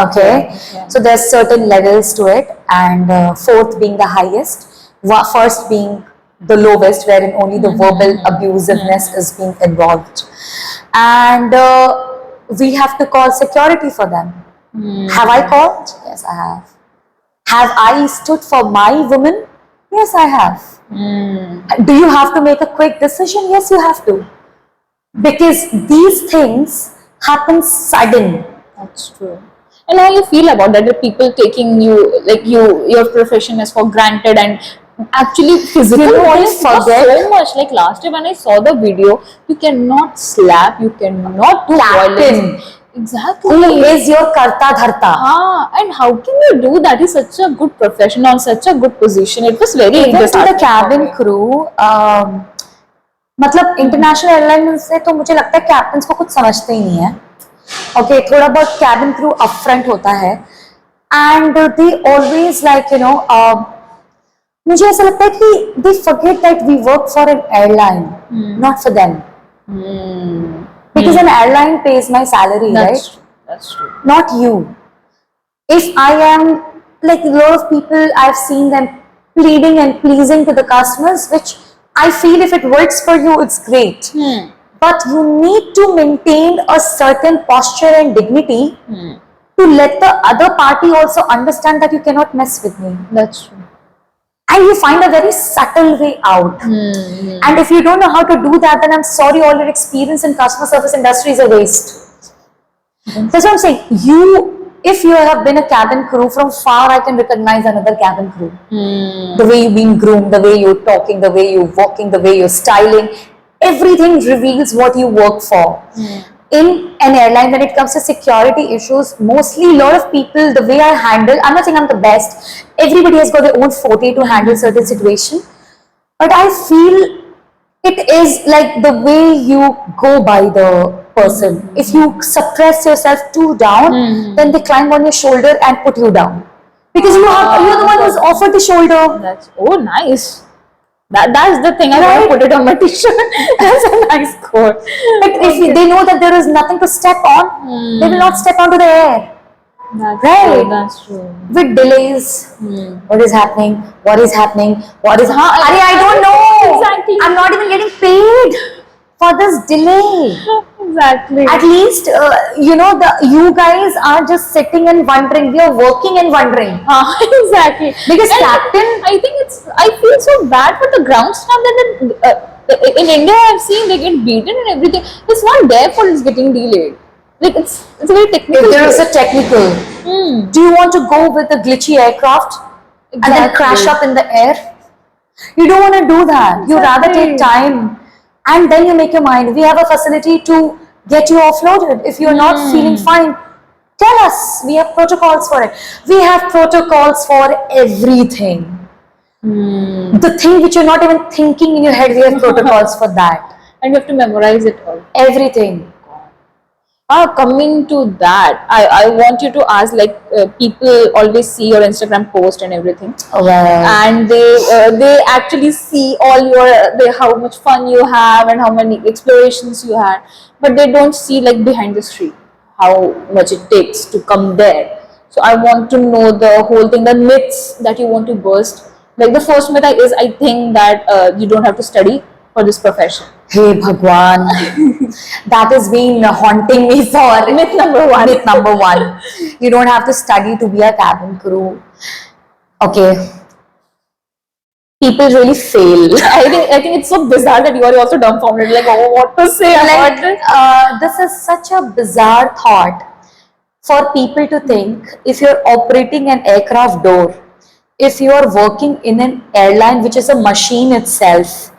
Okay. So there's certain levels to it, and fourth being the highest, first being the lowest, wherein only the verbal abusiveness is being involved, and we have to call security for them. Have I called? Yes, I have. Have I stood for my woman? Yes, I have. Do you have to make a quick decision? Yes, you have to. Because these things happen sudden. That's true. And how you feel about that? The people taking you like your profession is for granted, and actually physical You know, they violence was forget- so much. Like last time when I saw the video, you cannot slap, you cannot do Captain. violence. Exactly. Who is your karta dharta? And how can you do that? Is such a good profession on such a good position. It was very Even to the disheartening for cabin me. crew, मतलब international airline से तो मुझे लगता है captain को कुछ समझते ही नहीं है. ओके, थोड़ा बहुत कैबिन क्रू अपफ्रंट होता है, and they always like you know, मुझे ऐसा लगता है कि they forget that we work for an airline, not for them, because an airline pays my salary, right? That's true. That's true. Not you. If I am, like, a lot of people, I've seen them pleading and pleasing to the customers, which I feel if it works for you, it's great. But you need to maintain a certain posture and dignity to let the other party also understand that you cannot mess with me. That's true. And you find a very subtle way out. And if you don't know how to do that, then I'm sorry, all your experience in customer service industry is a waste. That's what I'm saying. If you have been a cabin crew, from far I can recognize another cabin crew. The way you've been groomed, the way you're talking, the way you're walking, the way you're styling, everything reveals what you work for. In an airline, when it comes to security issues, mostly a lot of people, the way I handle, I'm not saying I'm the best. Everybody has got their own forte to handle certain situation. But I feel it is like the way you go by the person. If you suppress yourself too down, then they climb on your shoulder and put you down. Because you're the one who's offered the shoulder. That's nice. That's the thing. I want to put it on my t-shirt. That's a nice quote. But if they know that there is nothing to step on, they will not step onto the air. That's Right. true. That's true. With delays, what is happening? What is happening? What is? I don't know. Exactly. I'm not even getting paid for this delay. Exactly. At least you guys are just sitting and wondering. We are working and wondering. Exactly. Because And captain, I feel so bad for the ground staff that in India I've seen they get beaten and everything. It's not their fault it's getting delayed. Like it's a very technical. If there is a thing. technical, do you want to go with a glitchy aircraft and then Exactly. crash up in the air? You don't want to do that. You rather take Exactly. time and then you make your mind. We have a facility to get you offloaded. If you're not feeling fine, tell us. We have protocols for it. We have protocols for everything. The thing which you're not even thinking in your head, we have protocols for that. And you have to memorize it all. Everything. Coming to that, I want you to ask, like, people always see your Instagram post and everything, Well, and they actually see all your how much fun you have and how many explorations you had, but they don't see like behind the street how much it takes to come there. So I want to know the whole thing, the myths that you want to burst. Like the first myth is, I think that you don't have to study for this profession. hey Bhagwan, that has been haunting me for Myth number one. Myth number one. You don't have to study to be a cabin crew. Okay. People really fail. I think it's so bizarre that you are also dumbfounded, like, oh, what to say about this? This is such a bizarre thought for people to think. If you're operating an aircraft door, if you're working in an airline, which is a machine itself,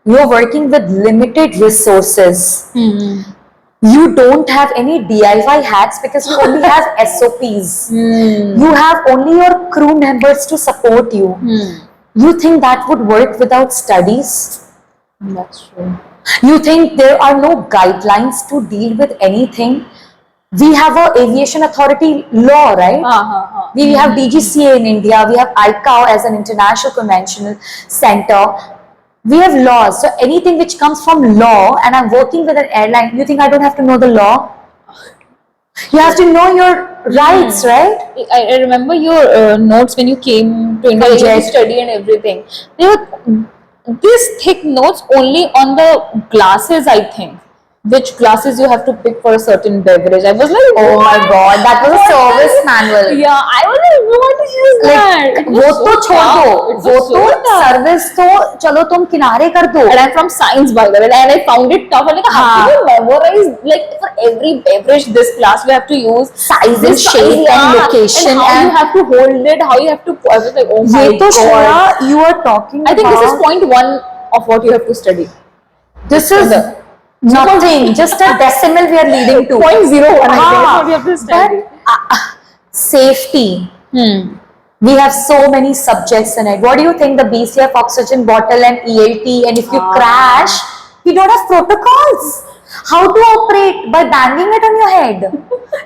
you're working with limited resources. You don't have any DIY hacks because you only have SOPs. You have only your crew members to support you. You think that would work without studies? That's true. You think there are no guidelines to deal with anything? We have a aviation authority law, right? We have DGCA in India, we have ICAO as an international conventional center. We have laws. So anything which comes from law, and I'm working with an airline, you think I don't have to know the law? You have to know your rights, right? I remember your notes when you came to India, you Jet. had to study and everything. They were these thick notes only on the glasses, I think. Which glasses you have to pick for a certain beverage. I was like, Oh my what? god, that was a What service is- manual. Yeah, I was like, what is that? Like, It वो was तो so छोड़ tough. दो, It was वो so तो tough. Service तो चलो तुम किनारे कर दो. And I'm from science, by the way, and I found it tough. I'm like, how हाँ. can you memorize, like, for every beverage this class we have to use Size and this shape and yeah, location and how and- you have to hold it, how you have to. I was like, oh my ये तो god. छोड़ा, you are talking I think about. this is point one of what you have to study. This is nothing, just a decimal we are leading to. 0.01, I think, is हाँ, what you have to study. but, safety. We have so many subjects in it. What do you think? The BCF oxygen bottle and ELT, and if you crash, you don't have protocols. How to operate? By banging it on your head?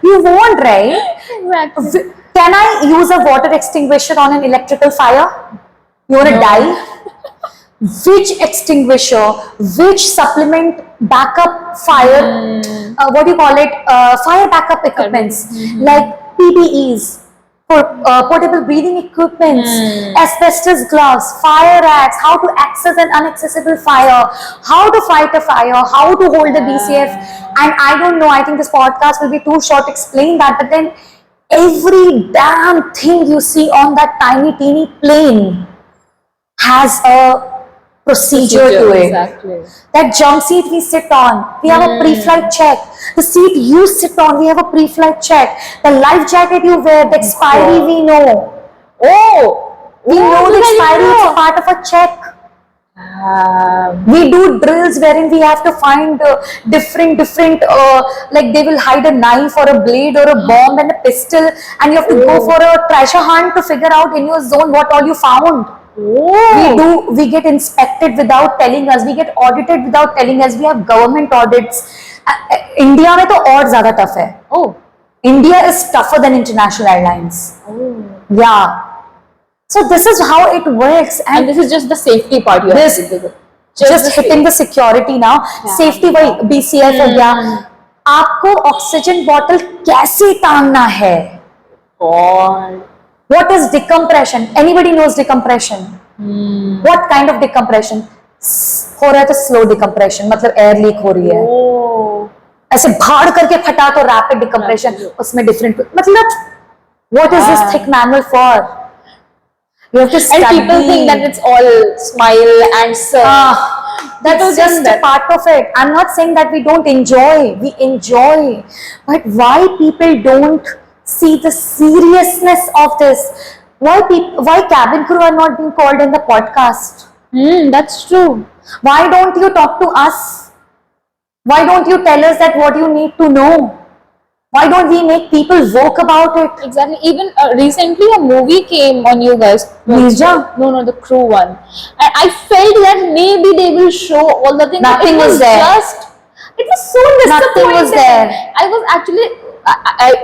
You won't, right? Exactly. Can I use a water extinguisher on an electrical fire? You wanna die? Which extinguisher, which supplement backup fire, what do you call it, fire backup equipments, like PPEs, portable breathing equipments, asbestos gloves, fire racks, how to access an inaccessible fire, how to fight a fire, how to hold the BCF, and I don't know, I think this podcast will be too short to explain that, but then every damn thing you see on that tiny teeny plane has a procedure to it. Exactly. That jump seat we sit on, we have a pre-flight check. The seat you sit on, we have a pre-flight check. The life jacket you wear, the expiry we know. We know the expiry, it's a part of a check. We do drills wherein we have to find different like they will hide a knife or a blade or a bomb and a pistol, and you have to go for a treasure hunt to figure out in your zone what all you found. We get inspected without telling us, we get audited without telling us, we have government audits. India में तो और ज़्यादा tough है. India is tougher than international airlines. Yeah. So this is how it works, And and this is just the safety part you have this to do. just hitting the security now. Safety वही BCF हो गया. आपको oxygen bottle कैसे टांगना है? God. What is decompression? Anybody knows decompression? What kind of decompression? हो रहा है तो slow decompression, मतलब air leak हो रही है. ऐसे भाड़ करके फटा तो rapid decompression. उसमें different, मतलब what is this thick manual for? You have to study. And people think that it's all smile and surf. That's People just think a that. part of it. I'm not saying that we don't enjoy. We enjoy. But why people don't see the seriousness of this? Why cabin crew are not being called in the podcast? That's true. Why don't you talk to us? Why don't you tell us that what you need to know? Why don't we make people vote about it? Exactly. Even recently, a movie came on you guys. Mirza? No, the Crew one. And I felt that maybe they will show all the things. Nothing It was there. It was so disappointing. Nothing was there. I was actually.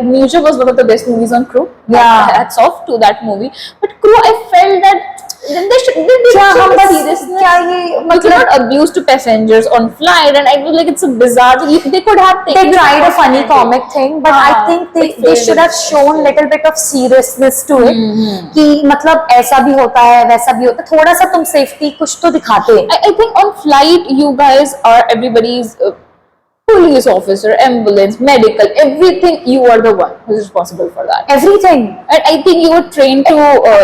Mirza was one of the best movies on Crew. Yeah. Hats off to that movie. But Crew, I felt that then they should. They क्या show हम the बस seriousness. क्या ये You मतलब cannot abuse to passengers on flight, and I was like, it's a bizarre. They could have they taken tried a funny opportunity. comic thing, but I हाँ, think it they failed should have it. shown little bit of seriousness to it कि मतलब ऐसा भी होता है वैसा भी होता है थोड़ा सा तुम सेफ्टी कुछ तो दिखाते I think on flight, you guys are everybody's police officer, ambulance, medical, everything. You are the one who is responsible for that. everything. And I think you were trained to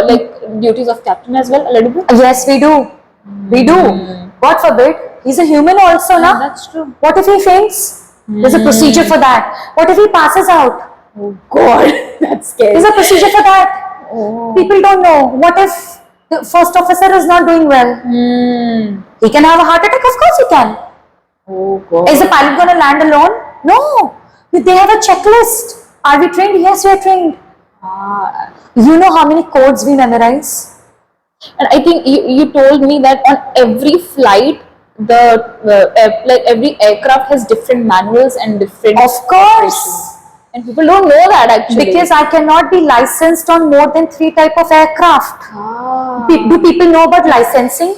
like duties of captain as well a little bit. Yes, we do. God forbid, he's a human also, na? That's true. What if he faints? There's a procedure for that. What if he passes out? Oh God, that's scary. There's a procedure for that. Oh. People don't know. What if the first officer is not doing well? He can have a heart attack. Of course he can. Oh God. Is the pilot going to land alone? No. They have a checklist. Are we trained? Yes, we are trained. Ah. You know how many codes we memorize? And I think you told me that on every flight, like every aircraft has different manuals and different. Of course. And people don't know that actually. Because I cannot be licensed on more than 3 type of aircraft. Ah. Do people know about licensing?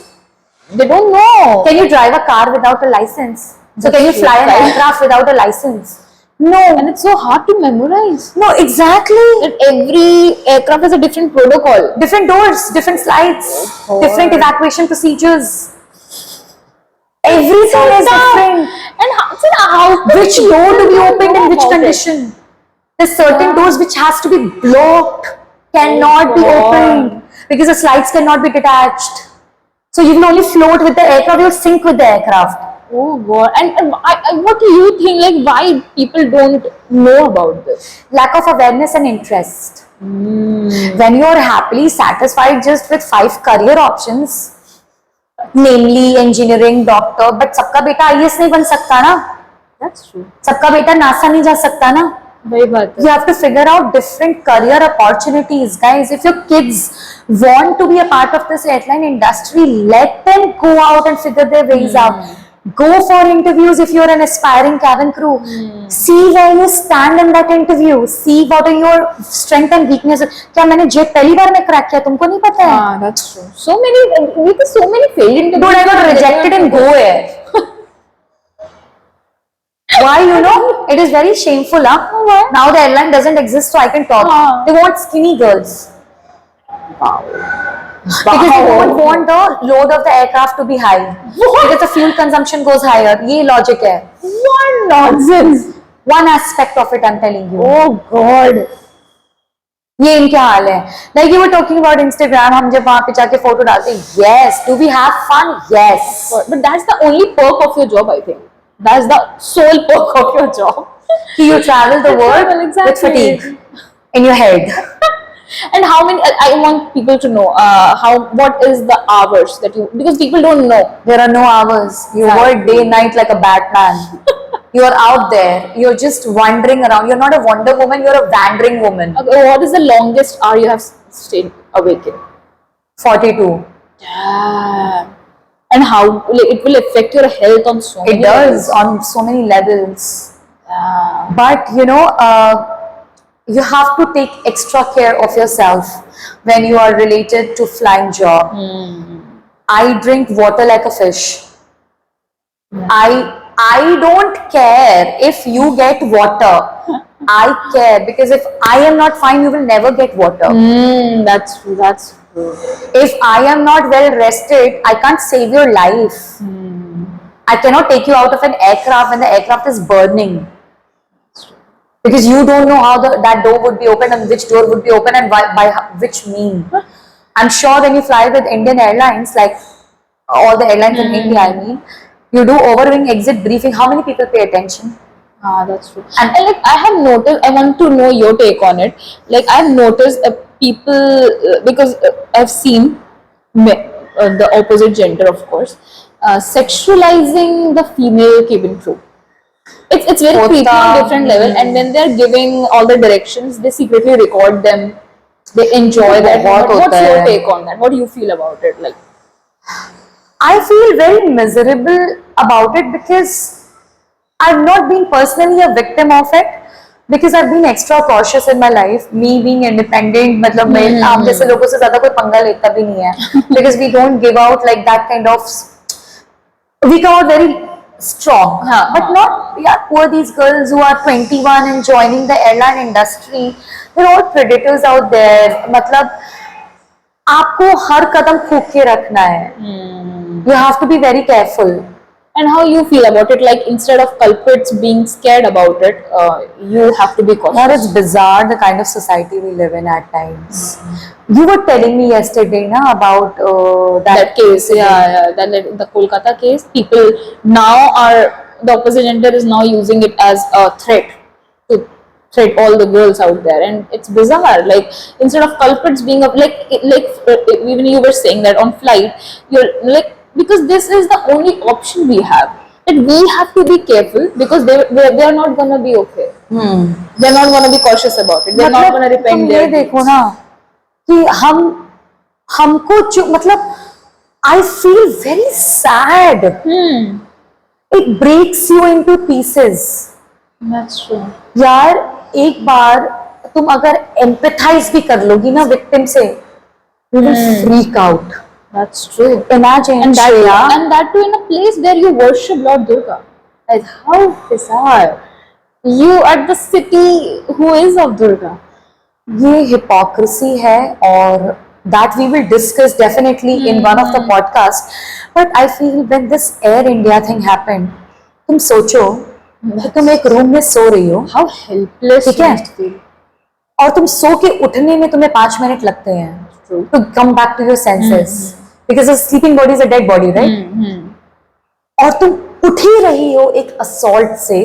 They don't know. Can you drive a car without a license? So That's can you true. fly an aircraft without a license? No. And it's so hard to memorize. No, exactly. That every aircraft has a different protocol. Different doors, different slides, Oh, different God. evacuation procedures. Everything is different. And how come Which people door to be don't opened know in which about it? condition? There's certain Yeah. doors which has to be blocked, cannot be God. opened because the slides cannot be detached. So you will only float with the aircraft, you'll sink with the aircraft. Oh God! And what do you think? Like, why people don't know about this? Lack of awareness and interest. When you are happily satisfied just with 5 career options, namely engineering, doctor, but सबका बेटा IAS नहीं बन सकता ना, That's true. सबका बेटा NASA नहीं जा सकता ना. वही बात है. You have to figure out different career opportunities, guys. If your kids want to be a part of this airline industry, let them go out and figure their ways out. Go for interviews if you're an aspiring cabin crew. See where you stand in that interview. See what are your strength and weaknesses. क्या मैंने jet पहली बार में crack किया तुमको नहीं पता है? Ah, that's true. So many failed interviews. Dude, I got rejected in Go Air. Why, you know? It is very shameful, huh? Why? Now the airline doesn't exist, so I can talk. Ah. They want skinny girls. Wow. Because they don't want the load of the aircraft to be high. Because the fuel consumption goes higher. ये logic है. What nonsense! One aspect of it, I'm telling you. Oh God! ये इनके हाल है. Like you were talking about Instagram, हम जब वहाँ पे जाके फोटो डालते हैं. Yes. Do we have fun? Yes. But that's the only perk of your job, I think. That's the sole perk of your job. You travel the world Travel, exactly. with fatigue in your head. And how many? I want people to know what is the hours that you, because people don't know. There are no hours. You Exactly. work day night like a Batman. You are out there. You're just wandering around. You're not a Wonder Woman. You're a wandering woman. Okay, what is the longest hour you have stayed awake in? 42. Damn. And how like, it will affect your health on so many It does levels. on so many levels. Damn. But you know, you have to take extra care of yourself when you are related to flying job. I drink water like a fish. I don't care if you get water. I care because if I am not fine, you will never get water. That's true. That's true. If I am not well rested, I can't save your life. I cannot take you out of an aircraft when the aircraft is burning. Because you don't know how that door would be open and which door would be open and by which mean. I'm sure when you fly with Indian Airlines, like all the airlines in India, I mean, you do overwing exit briefing, how many people pay attention? That's true. And like I have noticed, I want to know your take on it. Like I've noticed people because I've seen the opposite gender, of course, sexualizing the female cabin crew. It's very creepy on different level, and when they're giving all the directions, they secretly record them. They enjoy that. What's your take on that? What do you feel about it? Like, I feel very miserable about it because I've not been personally a victim of it because I've been extra cautious in my life. Me being independent, मतलब मैं आप जैसे लोगों से ज़्यादा कोई पंगा लेता भी नहीं है because we don't give out like that kind of, we come out very strong. But not, yeah, poor these girls who are 21 and joining the airline industry. They're all predators out there. मतलब आपको हर कदम फूक के रखना है. You have to be very careful. and how you feel about it? Like instead of culprits being scared about it, you have to be cautious. Now it's bizarre the kind of society we live in at times. You were telling me yesterday, na, about that case, the Kolkata case. People now are, the opposite gender is now using it as a threat to threat all the girls out there, and it's bizarre. Like instead of culprits being even you were saying that on flight, you're like, because this is the only option we have. That we have to be careful because they are not gonna be okay. They're not gonna be cautious about it. They're not gonna repent their deeds. देखो ना कि हमको जो मतलब I feel very sad. It breaks you into pieces. That's true. यार एक बार तुम अगर empathize भी कर लोगी ना victim से, you will freak out. That's true. Imagine, And Shreya, that too in a place where you worship Lord Durga. Like how bizarre. You are the city who is of Durga. ये hypocrisy है और that we will discuss definitely in one of the podcasts. But I feel when this Air India thing happened, तुम सोचो कि तुम एक room में सो रही हो, How helpless ठीक you है, must feel. और तुम सो के उठने में तुम्हें 5 मिनट लगते हैं to come back to your senses because a sleeping body is a dead body, right? और तुम उठ ही रही हो एक assault से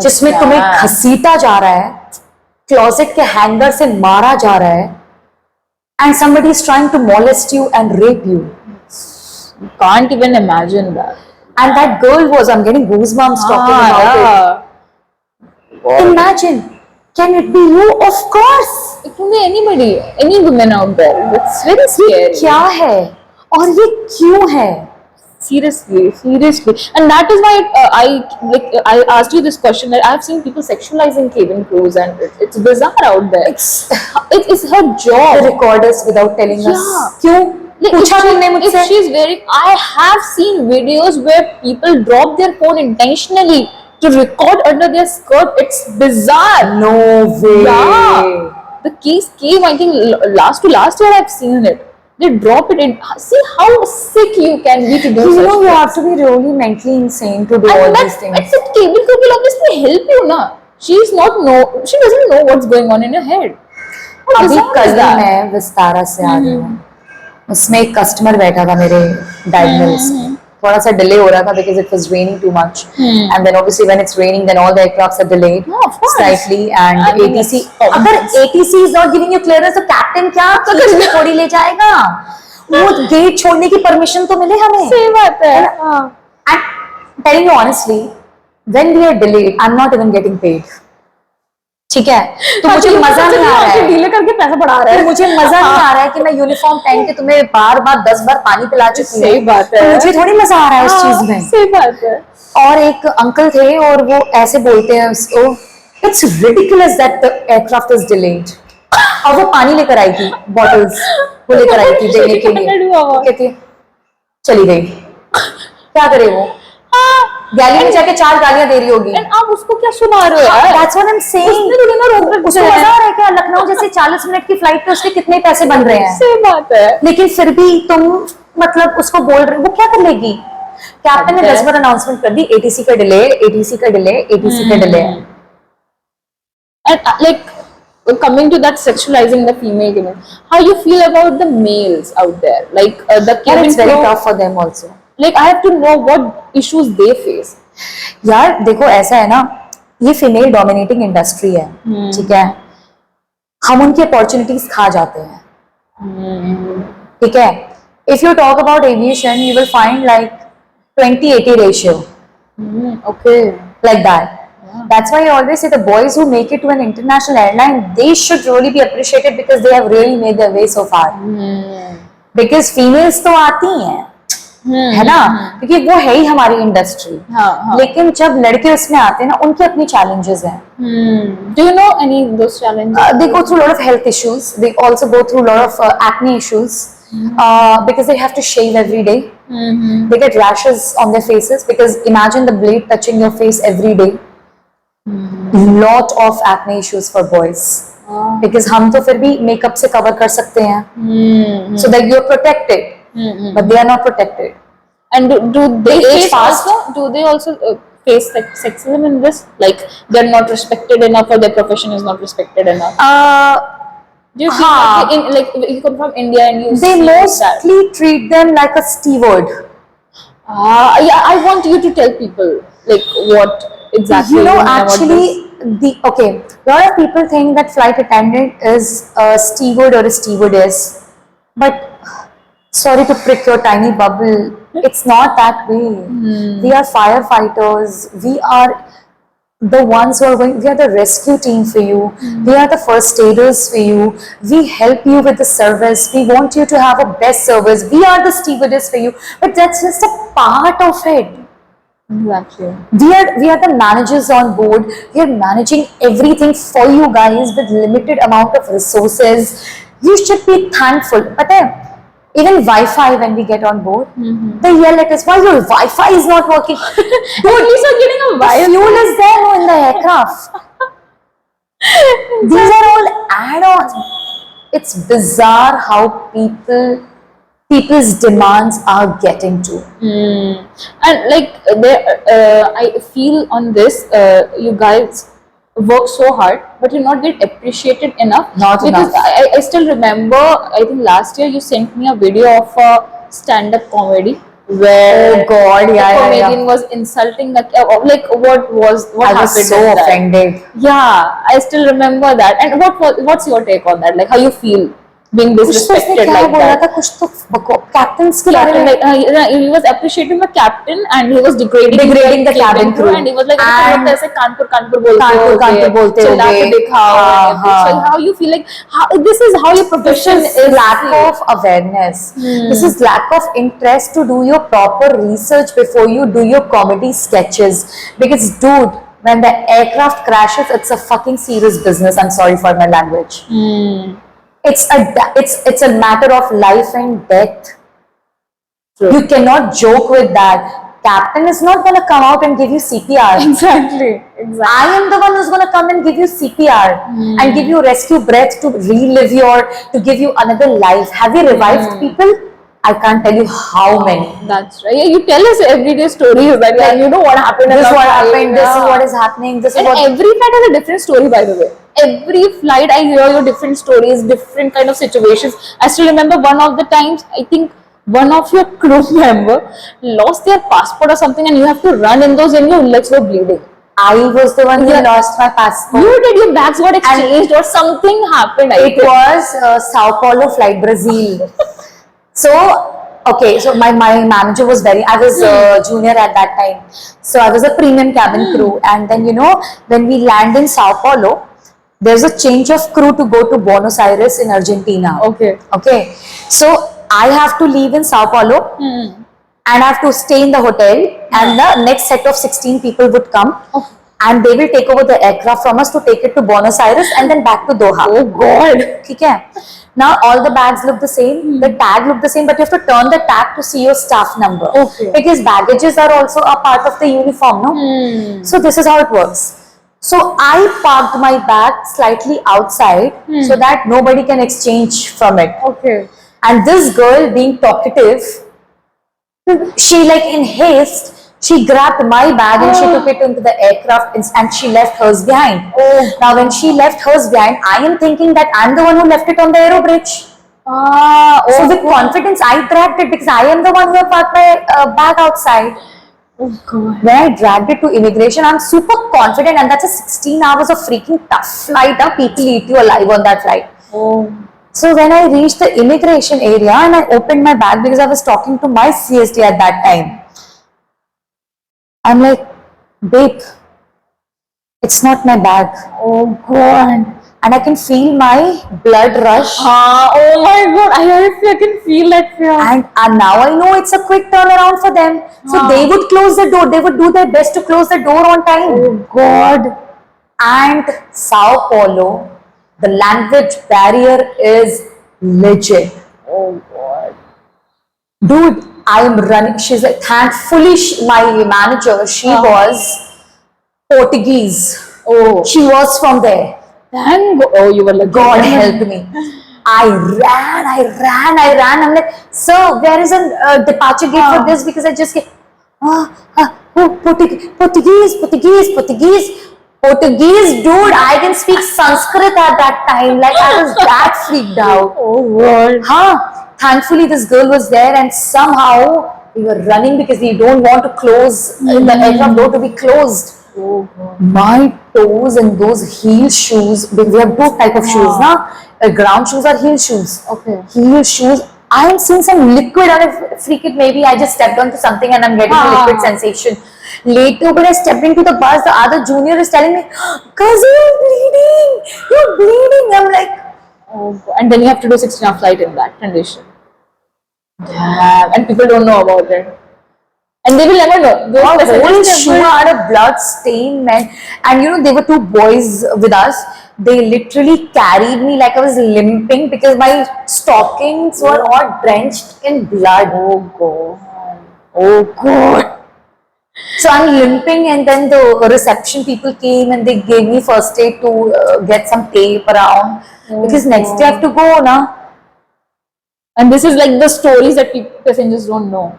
जिसमें तुम्हें घसीटा जा रहा है, क्लोजेट के हैंगर से मारा जा रहा है, and somebody is trying to molest you and rape you. You can't even imagine that. And that girl was, I'm getting goosebumps talking about it. Imagine, can it be you? Of course. It can be anybody, any woman out there. It's very scary. क्या है और ये क्यों है? Seriously. And that is why I asked you this question, that I've seen people sexualizing cabin crews, and it's bizarre out there. It's her job. The recorders without telling us. क्यों? पूछा तुमने मुझसे? If she's wearing, I have seen videos where people drop their phone intentionally to record under their skirt. It's bizarre. No way. Yeah. The case came, I think, last year I've seen it. They drop it in. See how sick you can be to do You such know, you things. have to be really mentally insane to do all And these things. that cabin crew will obviously help you, na. She doesn't know what's going on in her head. How अभी bizarre कल is that? मैं विस्तारा से आ रही हूँ, उसमें एक customer बैठा था मेरे डायगनल्स में, थोड़ा सा डिले हो रहा था because it was raining too much, and then obviously when it's raining then all the aircrafts are delayed slightly, and I mean, ATC, that's अगर obvious. ATC is not giving you clearance तो captain क्या खींच थोड़ी ले जाएगा, वो gate छोड़ने की परमिशन तो मिले हमें. सही बात है. And telling you honestly, when we are delayed, I'm not even getting paid. ठीक है, तो मुझे मजा नहीं आ रहा है, डीले करके पैसा बढ़ा रहा है. मुझे मजा नहीं आ रहा है कि मैं यूनिफॉर्म पहन के तुम्हें बार 10 बार पानी पिला चुकी हूँ. सही बात है. तो मुझे थोड़ी मजा आ रहा है उस चीज में. सही बात है. और एक अंकल थे और वो ऐसे बोलते हैं उसको, it's ridiculous that the aircraft is delayed. और वो पानी लेकर आई थी, बॉटल्स वो लेकर आई थी देने के लिए, कहती है चली गई. क्या करे वो, गैली में जाके 4 गालियां दे रही होगी. And आप उसको क्या सुना रहे हो यार? That's what I'm saying. उसको मजा आ रहा है क्या? लखनऊ जैसे 40 मिनट की फ्लाइट पे उसके कितने पैसे बन रहे हैं. सही बात है. लेकिन फिर भी तुम मतलब उसको बोल रहे हो, वो क्या कर लेगी? कैप्टन ने 10 बार अनाउंसमेंट कर दी, ATC का डिले, ATC का डिले, ATC का delay. And like coming to that sexualizing the female women, how you feel about the males out there, like the And cabin it's very crew? tough for them also. Like I have to know what issues they face. यार देखो ऐसा है ना, ये female dominating industry है, ठीक है, हम उनकी अपॉर्चुनिटीज खा जाते हैं, ठीक है. If you talk about aviation you will find like 20-80 ratio, Okay. like that. That's why I always say the boys who make it to an international airline, they should really be appreciated because they have really made their way so far. Because females तो आती हैं, है ना, क्योंकि वो है ही हमारी industry. हाँ. लेकिन जब लड़के उसमें आते हैं ना, उनके अपनी challenges हैं. Do you know any of those challenges? They go through a lot of health issues. They also go through a lot of acne issues because they have to shave every day. They get rashes on their faces because imagine the blade touching your face every day. Lot of acne issues for boys because हम तो फिर भी makeup से cover कर सकते हैं, so that you're protected, but they are not protected. And do they They age face fast. also? Do they also face like sexism in this? Like they're not respected enough, or their profession is not respected enough? Do you feel हाँ. like you come from India and you They see that? mostly treat them like a steward. Yeah, I want you to tell people like what exactly You know, mean about actually, this. a lot of people think that flight attendant is a steward or a stewardess, but sorry to prick your tiny bubble, it's not that way. We are firefighters. We are the ones who are going. We are the rescue team for you. We are the first aiders for you. We help you with the service. We want you to have a best service. We are the stewardess for you, but that's just a part of it. Exactly. We are the managers on board. We are managing everything for you guys with limited amount of resources. You should be thankful. But even Wi-Fi, when we get on board, they yell at us, why your Wi-Fi is not working? At least you're getting a The Wi-Fi. fuel is there no, in the aircraft. These are all add-ons. It's bizarre how people's demands are getting to. And like I feel on this, you guys work so hard, but you not get appreciated enough. Not because enough. I still remember. I think last year you sent me a video of a stand-up comedy where Oh God, the yeah. comedian was insulting the like what I was happened so in that? offended. Yeah, I still remember that. And what's your take on that? Like how you feel being कुछ तो उसने disrespected क्या like बोला that? था, कुछ तो captains के बारे Captain, में. like, he was appreciating the captain and he was degrading the cabin crew. and he was like And ऐसे कानपुर बोलते कानपुर बोलते चिल्ला के होगे. दिखाओ हाँ, and everything. So हाँ. how you feel like this is how your This profession is lack of awareness. This is lack of interest to do your proper research before you do your comedy sketches. Because dude, when the aircraft crashes, it's a fucking serious business. I'm sorry for my language. It's a matter of life and death. True. You cannot joke with that. Captain is not going to come out and give you CPR. exactly I am the one who's going to come and give you CPR and give you rescue breath to relive to give you another life. Have you revived people? I can't tell you how many. That's right. Yeah, you tell us everyday stories that yeah, you know what happened. This is on what flight, happened. This is yeah. what is happening. This is And what. every flight has a different story, by the way. Every flight, I hear your different stories, different kind of situations. I still remember one of the times, I think one of your crew member lost their passport or something, and you have to run in those, and your legs were bleeding. I was the one who Yeah. lost my passport. You did, your bags got exchanged, or something happened. I It think. was Sao Paulo flight, Brazil. So, okay, so my manager was I was junior at that time. So I was a premium cabin crew. And then, when we land in Sao Paulo, there's a change of crew to go to Buenos Aires in Argentina. Okay. Okay. So I have to leave in Sao Paulo and I have to stay in the hotel, and the next set of 16 people would come. And they will take over the aircraft from us to take it to Buenos Aires and then back to Doha. Oh God. Okay. Now all the bags look the same, the tag look the same, but you have to turn the tag to see your staff number. Okay. Because baggages are also a part of the uniform, no? So this is how it works. So I parked my bag slightly outside so that nobody can exchange from it. Okay. And this girl, being talkative, she like in haste, She grabbed my bag and she took it into the aircraft and she left hers behind. Now, when she left hers behind, I am thinking that I'm the one who left it on the aero bridge. So with confidence, I dragged it because I am the one who have parked my bag outside. Oh God. When I dragged it to immigration, I'm super confident, and that's a 16 hours of freaking tough flight. People eat you alive on that flight. Oh. So when I reached the immigration area and I opened my bag because I was talking to my CSD at that time, I'm like, babe, it's not my bag. Oh God. And I can feel my blood rush. Oh my God. I can feel that fear. And now I know it's a quick turnaround for them. So they would close the door. They would do their best to close the door on time. Oh God. And Sao Paulo, the language barrier is legit. Oh God. Dude, I'm running. She's like, thankfully, my manager, she was Portuguese. Oh. She was from there. Thank God. Oh, you were like, God help me. I ran. I'm like, sir, where is a departure gate for this? Because I just get, Portuguese, dude. I can speak Sanskrit at that time. Like, I was that freaked out. Oh God. Thankfully, this girl was there, and somehow we were running because we don't want to close the aircraft door to be closed. Oh God. My toes and those heel shoes, we have two type of shoes, na? Ground shoes or heel shoes. Okay. Heel shoes. I am seeing some liquid on a freak it. Maybe I just stepped onto something and I'm getting a liquid sensation. Later, when I stepped into the bus, the other junior is telling me, "Cause you're bleeding. You're bleeding." I'm like, Oh God. And then you have to do 16-hour flight in that condition. Damn. And people don't know about it. And they will never know. Those whole passengers shoe never- had a blood stain, man. And you know, there were two boys with us. They literally carried me like I was limping because my stockings were all drenched in blood. Oh God. Oh God. So I'm limping, and then the reception people came and they gave me first aid to get some tape around because next day I have to go now. And this is like the stories that passengers don't know.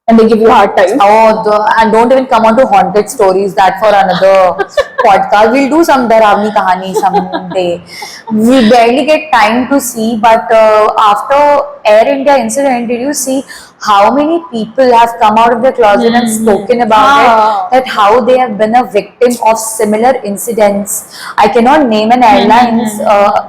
And they give you a hard time. And don't even come on to haunted stories. That for another podcast. We'll do some Dharavni Kahani someday. We barely get time to see, but after Air India incident, did you see how many people have come out of their closet and spoken about it? That how they have been a victim of similar incidents. I cannot name an airlines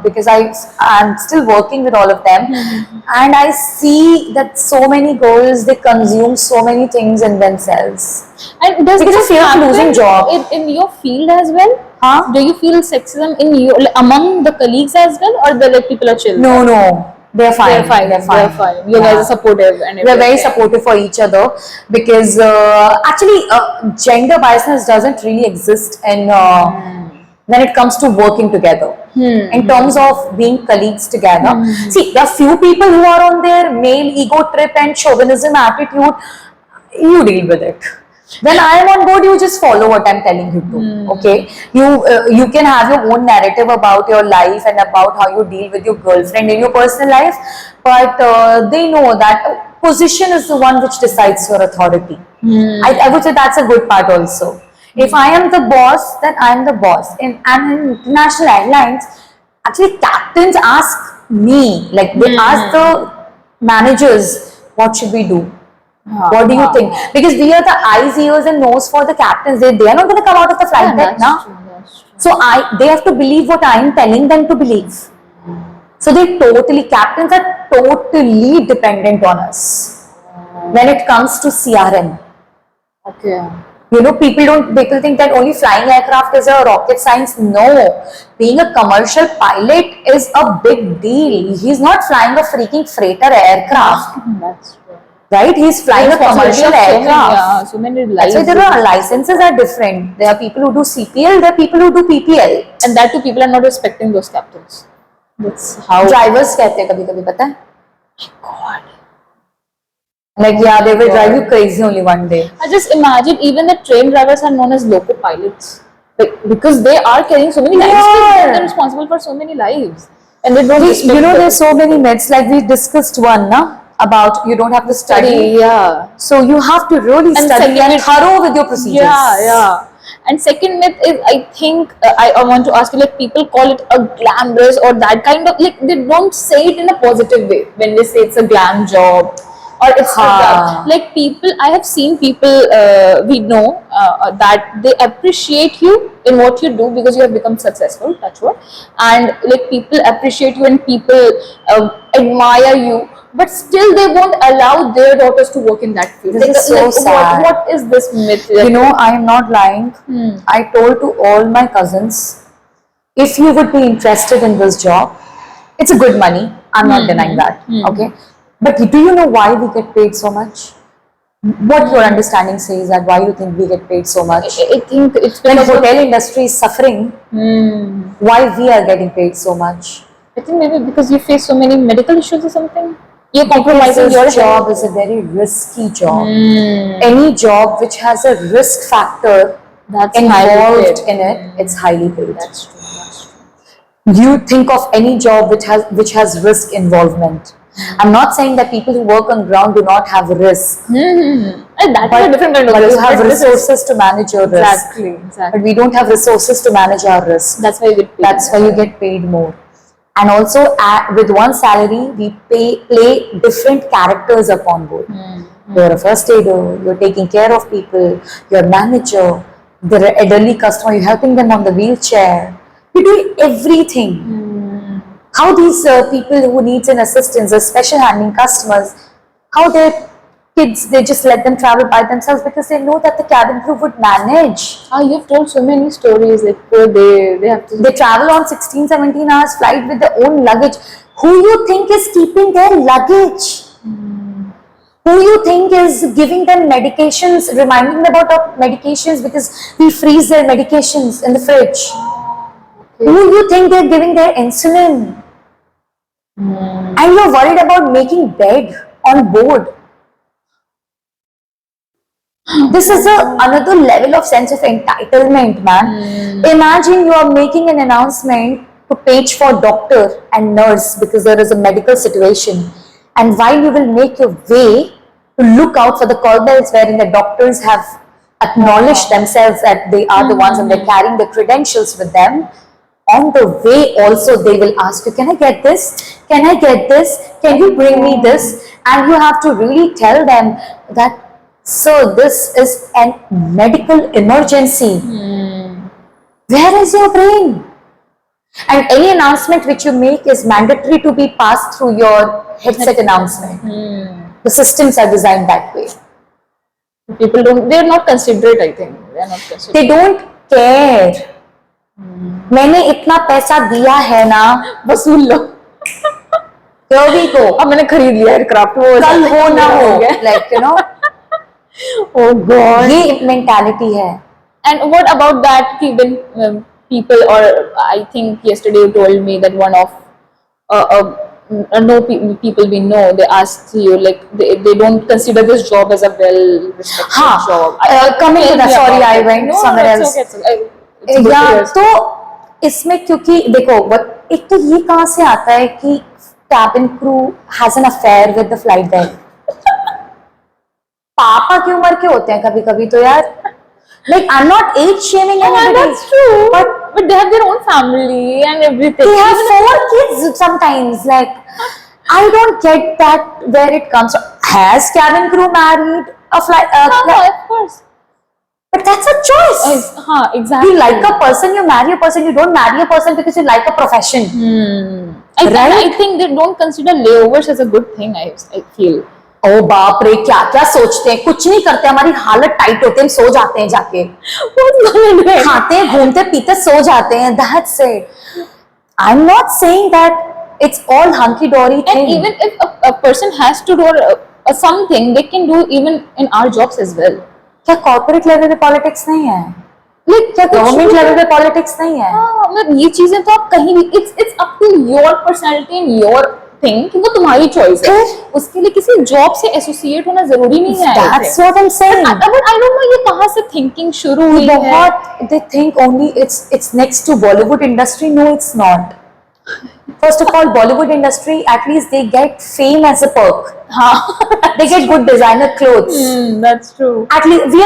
because I'm still working with all of them, and I see that so many girls, they consume so many things in themselves. And does Because this of fear of happen losing job. in your field as well? Huh? Do you feel sexism in you, like, among the colleagues as well, or the like people are chill? No, they're fine. They're fine. They're fine. You guys are supportive and We're very everything. supportive for each other because actually gender biasness doesn't really exist in when it comes to working together. In terms of being colleagues together. See, there are few people who are on their male ego trip and chauvinism attitude. You deal with it. When I am on board, you just follow what I'm telling you to. Okay, you can have your own narrative about your life and about how you deal with your girlfriend in your personal life, but they know that position is the one which decides your authority. I would say that's a good part also. If I am the boss, then I am the boss. And in international airlines, actually captains ask me, like they ask the managers, what should we do? What do you think? Because we are the eyes, ears, and nose for the captains. They are not going to come out of the flight deck now. That's true. So they have to believe what I am telling them to believe. So captains are totally dependent on us when it comes to CRM. Okay. You know, people think that only flying aircraft is a rocket science. No, being a commercial pilot is a big deal. He's not flying a freaking freighter aircraft. That's true. Right? He's flying a commercial aircraft. So many That's why there are licenses are different. There are people who do CPL, there are people who do PPL. And that too, people are not respecting those captains. That's how. Drivers कहते हैं कभी-कभी पता है? God. Like yeah, they will drive you crazy only one day. I just imagine even the train drivers are known as loco pilots, like because they are carrying so many lives. Yeah. They're responsible for so many lives, and they don't. You respect know, them. there's so many myths. Like we discussed one, na? about you don't have to study. Yeah. So you have to really And study second and it- thorough with your procedures. Yeah. And second myth is, I think, I want to ask you, like, people call it a glamorous or that kind of, like, they don't say it in a positive way when they say it's a glam job or it's a Ha. job. Like, people, I have seen people we know that they appreciate you in what you do because you have become successful, touch wood, and like people appreciate you and people admire you, but still they won't allow their daughters to work in that field. This is so sad. What is this myth? You know, I am not lying. I told to all my cousins, if you would be interested in this job, it's a good money. I'm not denying that. Okay. But do you know why we get paid so much? What your understanding says that why you think we get paid so much? I think it's When the because of, hotel industry is suffering, why we are getting paid so much? I think maybe because you face so many medical issues or something. You're Because compromising your this job health. is a very risky job. Any job which has a risk factor That's highly involved paid. in it, it's highly paid. That's true. That's true. You think of any job which has risk involvement. I'm not saying that people who work on ground do not have risk, And that's a different kind of but you risk. have But this is- resources to manage your risk. Exactly. Exactly. But we don't have resources to manage our risk. That's why you get paid. That's why you get paid more. And also, with one salary, we play different characters upon board. You're a first aider, you're taking care of people, you're a manager, they're an elderly customer, you're helping them on the wheelchair. You're doing everything. How these people who needs an assistance, the special handling customers, how their kids, they just let them travel by themselves because they know that the cabin crew would manage. You've told so many stories. Like, they have to. They travel on 16, 17 hours flight with their own luggage. Who you think is keeping their luggage? Who you think is giving them medications, reminding them about medications because we freeze their medications in the fridge? Who you think they're giving their insulin? And you're worried about making bed on board. This is another level of sense of entitlement, man. Imagine you are making an announcement to page for doctor and nurse because there is a medical situation, and while you will make your way to look out for the call bells wherein the doctors have acknowledged themselves that they are the ones and they're carrying the credentials with them, on the way also they will ask you, can I get this? Can I get this? Can you bring me this? And you have to really tell them that, sir, this is a medical emergency. Where is your brain? And any announcement which you make is mandatory to be passed through your headset announcement. The systems are designed that way. People don't. They're not considerate. I think they're not considerate. They don't care. मैंने इतना पैसा दिया है ना, वसूल लो. here we go. अब मैंने खरीद लिया एयरक्राफ्ट. वो कल हो ना हो, गया. like you know, Oh God. ये mentality है. And what about that? कि when people, or I think yesterday you told me that one of people we know, they asked you, like, they don't consider this job as a well respected हाँ, job. coming to Tell that, me sorry, about I it. went No, somewhere it's else. okay, it's okay. It's good to या hear. तो इसमें क्योंकि देखो, एक तो ये कहाँ से आता है कि cabin crew has an affair with the flight deck. पापा की उम्र के होते हैं कभी कभी तो यार. Like, I'm not age shaming anybody. That's true. But But they have their own family and everything. they have 4 kids sometimes. Like, I don't get that where it comes from. Has cabin crew married a flight? Of course. But that's a choice. Exactly. You like a person, you marry a person. You don't marry a person because you like a profession. I think they don't consider layovers as a good thing. I feel. ओ बाप रे, क्या क्या सोचते हैं, कुछ नहीं करते, हमारी हालत टाइट होती है, हम सो जाते हैं जाके, खाते हैं, घूमते पीते सो जाते हैं. That's it. I'm not saying that it's all hunky dory And thing. even if a person has to do something, they can do even in our jobs as well. क्या कॉर्पोरेट लेवल पे politics नहीं है? Like, क्या government level पे politics नहीं है? हाँ, मतलब ये चीजें तो आप कहीं भी, it's up to your personality and your thing, कि वो तुम्हारी choice है. उसके लिए किसी जॉब से एसोसिएट होना जरूरी नहीं है. That's what I'm saying. But I don't know ये कहाँ से thinking शुरू हुई है. बहुत, they think only it's next to Bollywood industry. No, it's not. First of all, Bollywood industry, at least they get fame as a perk. हाँ, They get good designer clothes. that's true. At least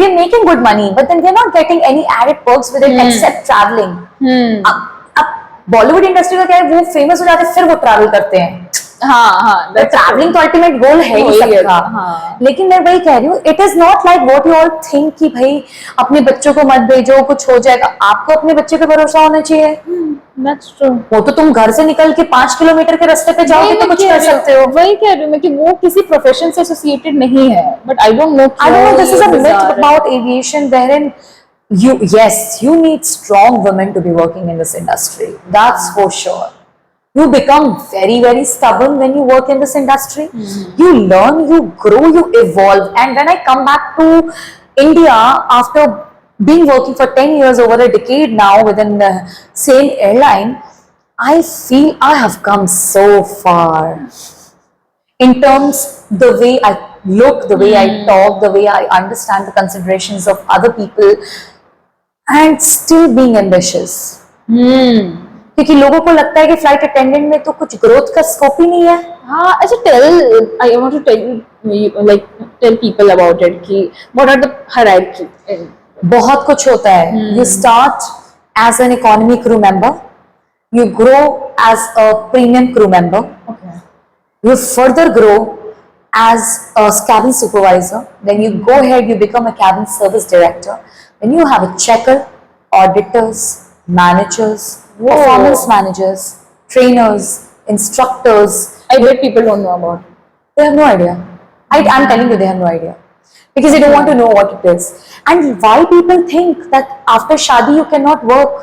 we're making good money, but then we're not getting any added perks with it except traveling. अब Bollywood industry का क्या है, वो famous हो जाते हैं फिर वो ट्रैवल करते हैं. हाँ, ट्रैवलिंग तो अल्टीमेट गोल है ही सबका. हाँ. लेकिन मैं वही कह रही हूँ, it is not like what you all think कि भाई अपने बच्चों को मत भेजो, कुछ हो जाएगा. आपको अपने बच्चे पे भरोसा होना चाहिए. That's true. वो तो तुम घर से निकल के 5 किलोमीटर के रास्ते पे जाओगे तो कुछ कर सकते हो. वही कह रही हूँ मैं कि वो किसी प्रोफेशन से एसोसिएटेड नहीं है. But I don't know. I don't know, this is a myth about aviation wherein you need strong women to be working in this industry. That's for sure. You become very, very stubborn when you work in this industry. You learn, you grow, you evolve. And when I come back to India after being working for 10 years, over a decade now within the same airline, I feel I have come so far. In terms the way I look, the way I talk, the way I understand the considerations of other people, and still being ambitious. क्योंकि लोगों को लगता है कि flight attendant में तो कुछ growth का स्कोप ही नहीं है. हाँ, अच्छा I want to tell people about it कि what are the hierarchy. बहुत कुछ होता है. You start as an economy crew member, you grow as a premium crew member, Okay. you further grow as a cabin supervisor, then you go ahead, you become a cabin service director, then you have a checker, auditors, managers, performance managers, trainers, instructors. I bet people don't know about it. They have no idea. I'm telling you, they have no idea. Because they don't want to know what it is. And why people think that after Shadi you cannot work.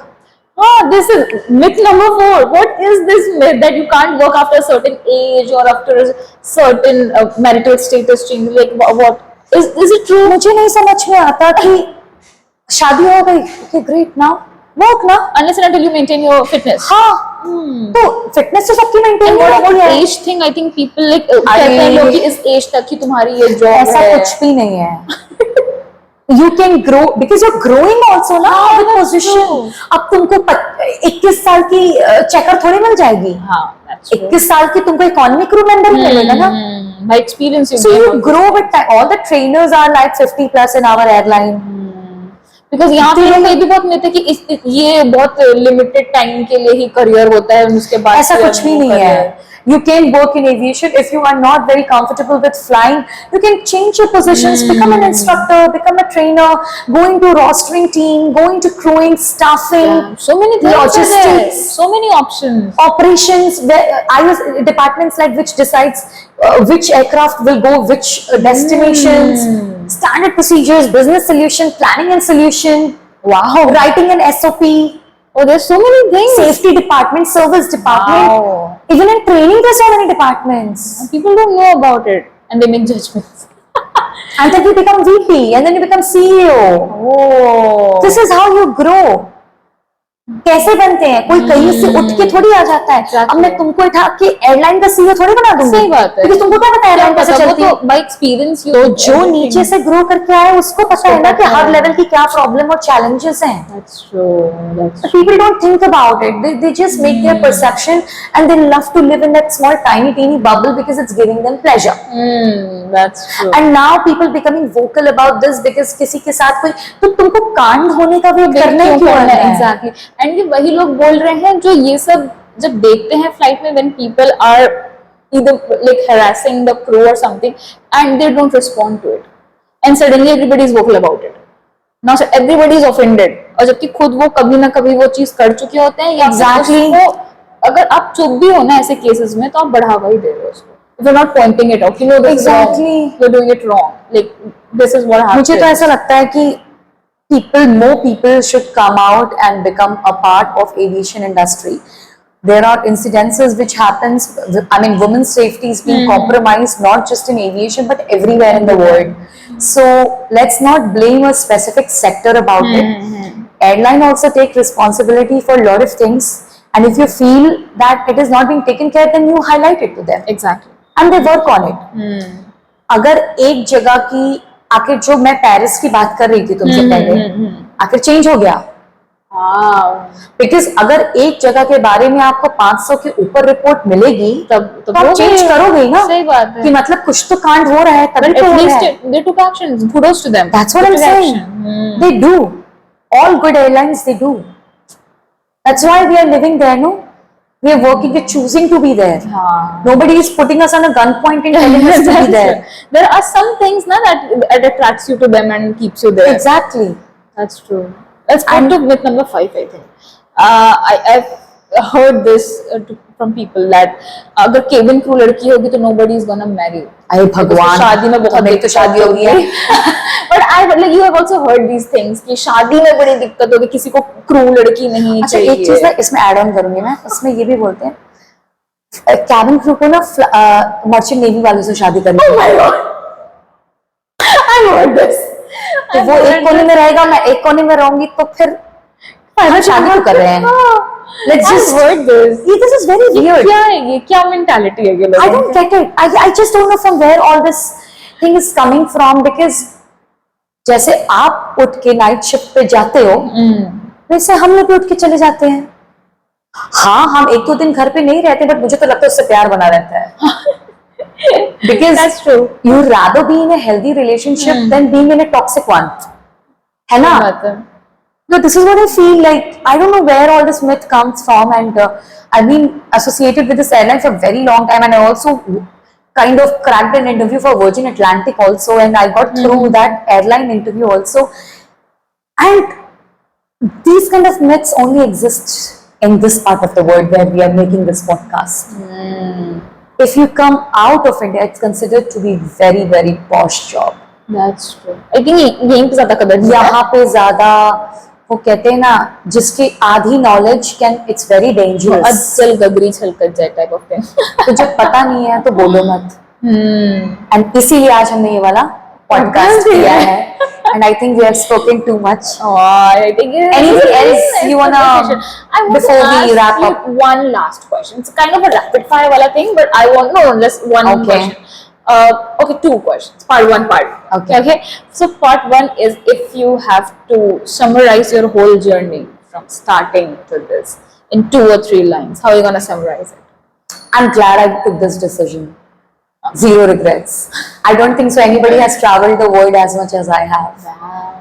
This is myth number 4. What is this myth that you can't work after a certain age or after a certain marital status change? Like what is it true? मुझे नहीं समझ में आता कि शादी हो गई, okay, great, now work ना. Unless and until you maintain your fitness. हाँ. तो फिटनेस तो सबकी मेंटेन And what होती about है. age thing? I think people like कहते हैं लोग कि इस एज तक ही तुम्हारी ये जॉब ऐसा है. कुछ भी नहीं है. You can grow because you're growing also ना with position. अब तुमको 21 साल की चेकर थोड़ी मिल जाएगी. हाँ, that's true. 21 साल की तुमको इकोनॉमी क्रू मेंबर ही मिलेगा ना. By experience So you grow with time. All the trainers are like 50 plus in our airline. Because यहाँ पे लोग ये भी बहुत मिलते हैं कि ये बहुत लिमिटेड टाइम के लिए ही करियर होता है, उसके बाद ऐसा कुछ भी नहीं है. You can work in aviation if you are not very comfortable with flying. You can change your positions, become an instructor, become a trainer, go into rostering team, go into crewing, staffing, So many things are there. logistics, So many options. operations. I was departments like which decides which aircraft will go which destinations, standard procedures, business solution, planning and solution. Wow, writing an SOP. Oh, there's so many things. Safety department, service department. Wow. Even in training, there's so many departments. People don't know about it and they make judgments. And then you become VP, and then you become CEO. Oh. This is how you grow. कैसे बनते हैं? कोई कहीं से उठ के थोड़ी आ जाता है. अब मैं तुमको उठा के एयरलाइन का सीईओ थोड़ी बना दूंगी. सही बात है. क्योंकि तुमको क्या पता है एयरलाइन कैसे चलती है? तो by experience you. तो जो नीचे से ग्रो करके आए उसको पता है ना कि हर लेवल की क्या प्रॉब्लम और चैलेंजेस हैं. That's true. That's true. People don't think about it. They just make their perception, and they love to live in that small tiny teeny bubble because it's giving them pleasure. That's true. And now people becoming vocal about this because किसी के साथ कोई, तो तुमको कांड होने का wait करना ही क्यों है? Exactly. And ये वही लोग बोल रहे हैं जो ये सब जब देखते हैं फ्लाइट में, when people are either like harassing the crew or something and they don't respond to it and suddenly everybody is vocal about it. Now so everybody is offended. और जबकि खुद वो कभी ना कभी वो चीज कर चुके होते हैं या Exactly. उसको अगर आप चुप भी हो ना ऐसे केसेस में तो आप बढ़ावा ही दे रहे हो उसको. If you're not pointing it out, you know this is wrong. Exactly. You're doing it wrong. Like this is what happens. मुझे तो ऐसा लगता है कि more people should come out and become a part of aviation industry. There are incidences which happens. I mean, women's safety is being compromised not just in aviation but everywhere in the world. So let's not blame a specific sector about it. Airline also take responsibility for a lot of things. And if you feel that it is not being taken care, then you highlight it to them. Exactly. And they work on it. अगर एक जगह की आखिर जो मैं Paris की बात कर रही थी तुमसे पहले, आखिर चेंज हो गया. Wow. बिकॉज अगर एक जगह के बारे में आपको 500 के ऊपर रिपोर्ट मिलेगी तब तो आप हो चेंज गई। करोगे ही ना, सही बात है। कि मतलब कुछ तो कांड हो रहा है तभी But तो at हो रहा least है. they took actions. Kudos to them. That's what They I'm took saying. action. They do. All good airlines, they do. That's why we are living there, no? We are working, we're choosing to be there. हाँ. Nobody is putting us on a gunpoint and telling us to be That's there. true. There are some things na, that attracts you to them and keeps you there. Exactly. That's true. Let's go And- to myth number 5, I think. I've heard this from people that अगर cabin crew लड़की होगी तो nobody is gonna marry. अरे भगवान, शादी में बहुत मेरी तो शादी हो गई है. But I like you have also heard these things कि शादी में बड़ी दिक्कत होगी, किसी को क्रू लड़की नहीं अच्छा, चाहिए. एक चीज मैं इसमें ऐड ऑन करूंगी, मैं इसमें ये भी बोलते हैं कैबिन क्रू को ना मर्चेंट नेवी वालों से शादी करनी Oh my God. I've heard this. तो वो एक कोने में रहेगा, मैं एक कोने में रहूंगी, तो फिर हम शादी क्यों कर रहे हैं? Let's I've just heard this. this is very weird. क्या है ये? क्या mentality है ये लोगों I की? don't get it. I just don't know from where all this thing is coming from, because जैसे आप उठ के नाइट शिफ्ट पे जाते हो वैसे हम लोग भी उठ के चले जाते हैं. हाँ, हम एक दो दिन घर पे नहीं रहते, बट मुझे तो लगता है उससे प्यार बना रहता है. Because That's true. you'd rather be in a healthy relationship than being in a toxic one. है ना? बात है. No, this is what I feel like. I don't know where all this myth comes from, and I've been associated with this airline for a very long time, and I also kind of cracked an interview for Virgin Atlantic also, and I got through that airline interview also. And these kind of myths only exist in this part of the world where we are making this podcast. If you come out of India, it's considered to be very, very posh job. That's true. I think यहीं पे ज्यादा कदर नहीं है. यहाँ पे ज्यादा वो कहते हैं ना, जिसकी आधी knowledge can, it's very dangerous. अज्जल गगरी छलकत जाए टाइप ऑफ थिंग. तो जब पता नहीं है तो बोलो मत. एंड इसीलिए आज हमने ये वाला पॉडकास्ट किया है. And I think we have spoken too much. I think Anything else you wanna, I want before to we ask wrap you up? one last question. It's kind of a rapid fire wala thing, but I want just one Okay. question. Okay, two questions. Part one, part. Okay. Okay. So part one is, if you have to summarize your whole journey from starting to this in 2 or 3 lines, how are you gonna summarize it? I'm glad I took this decision. Zero regrets. I don't think so anybody has traveled the world as much as I have.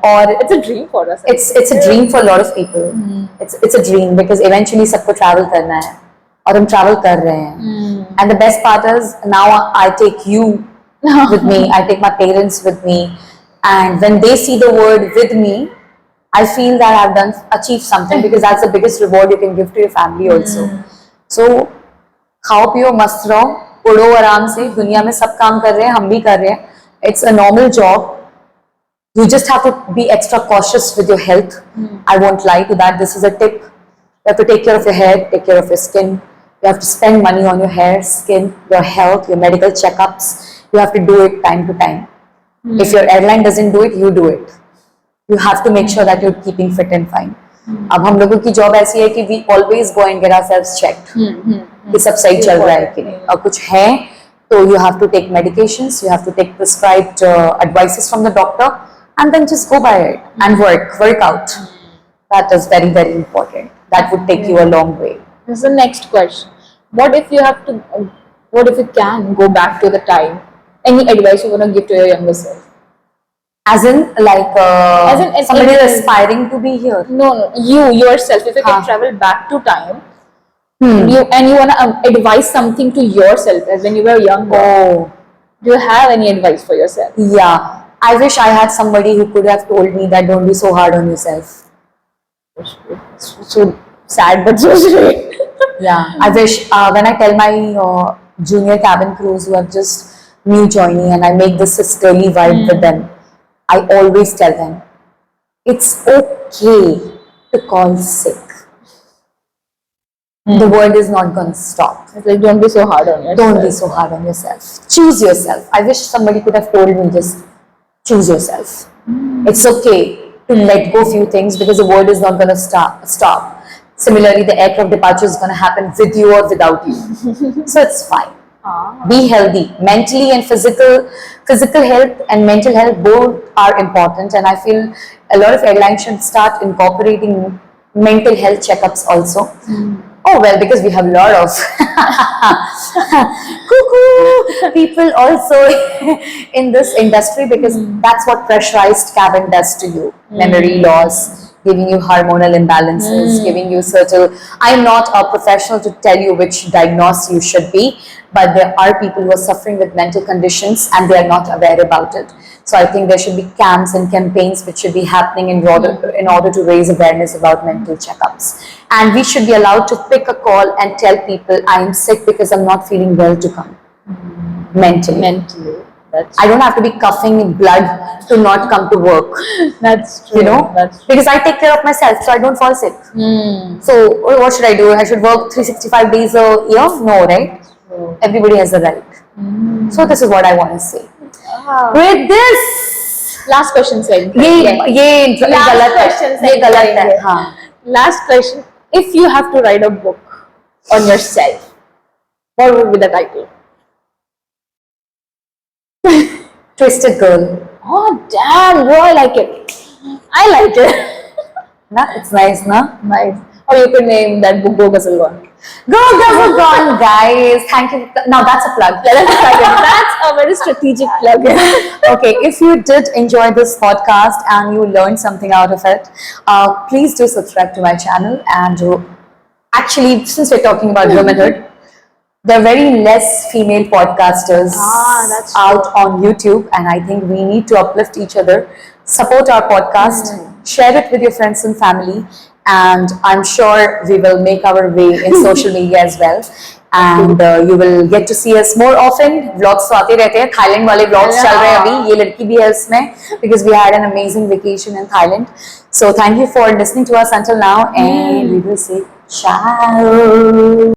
Or It's a dream for us. it's a dream for a lot of people. It's a dream because eventually सबको travel करना है और हम travel कर रहे हैं. And the best part is now I take you with me. I take my parents with me, and when they see the word with me, I feel that I've achieved something, because that's the biggest reward you can give to your family also. So खाओ पियो मस्त रहो, उड़ो आराम से. दुनिया में सब काम कर रहे हैं, हम भी कर रहे हैं. It's a normal job. You just have to be extra cautious with your health. I won't lie to that. This is a tip. You have to take care of your hair, take care of your skin. You have to spend money on your hair, skin, your health, your medical checkups. You have to do it time to time. If your airline doesn't do it, you do it. You have to make sure that you're keeping fit and fine. अब हम लोगों की job ऐसी है कि we always go and get ourselves checked. कि सब सही चल रहा है कि नहीं. और कुछ है तो you have to take medications, you have to take prescribed advices from the doctor, and then just go by it and work out. That is very, very important. That would take you a long way. This is the next question. What if you have to? What if you can go back to the time? Any advice you want to give to your younger self? As in, like, As in, somebody in- is aspiring to be here. No, you yourself. If you can हाँ. travel back to time, you want to advise something to yourself as when you were younger. Oh, Do you have any advice for yourself? yeah. I wish I had somebody who could have told me that don't be so hard on yourself. So sad, but so sweet. Yeah, I wish when I tell my junior cabin crews who are just new joining, and I make this sisterly vibe with them, I always tell them, it's okay to call sick. The world is not going to stop. It's like, don't be so hard on yourself. Don't be so hard on yourself. Choose yourself. I wish somebody could have told me, just choose yourself. It's okay to let go few things, because the world is not going to stop. Similarly, the aircraft departure is going to happen with you or without you. So it's fine. Be healthy. Mentally and physical health and mental health both are important, and I feel a lot of airlines should start incorporating mental health checkups also. Oh well, because we have a lot of cuckoo people also in this industry, because that's what pressurized cabin does to you. Memory loss, giving you hormonal imbalances, giving you certain. I'm not a professional to tell you which diagnosis you should be, but there are people who are suffering with mental conditions and they are not aware about it. So I think there should be camps and campaigns which should be happening in order to raise awareness about mental checkups. And we should be allowed to pick a call and tell people, I'm sick because I'm not feeling well, to come mentally. Mentally. That's I don't have to be coughing blood to not come to work. That's true. You know, That's true. because I take care of myself, so I don't fall sick. So what should I do? I should work 365 days a year? No, right? true. Everybody has the right. So this is what I want to say. With this, Last question, Said. ये Last गलत question, है, ये गलत है. Said. हाँ. Last question. If you have to write a book on yourself, what would be the title? Twisted Girl. Oh, damn, bro, I like it. I like it. Na? It's nice, na? Nice. Or you could name that book Go Ghazal Gone. Go Ghazal Gone, guys. Thank you. Now that's a plug. That's a very strategic plug. Okay, if you did enjoy this podcast and you learned something out of it, please do subscribe to my channel. And actually, since we're talking about womanhood, there are very less female podcasters that's out on YouTube, and I think we need to uplift each other, support our podcast, share it with your friends and family, and I'm sure we will make our way in social media as well. And you will get to see us more often. Vlogs तो आते रहते हैं. Thailand वाले vlogs चल रहे हैं अभी. ये लड़की भी है उसमें, because we had an amazing vacation in Thailand. So thank you for listening to us until now, and we will say ciao.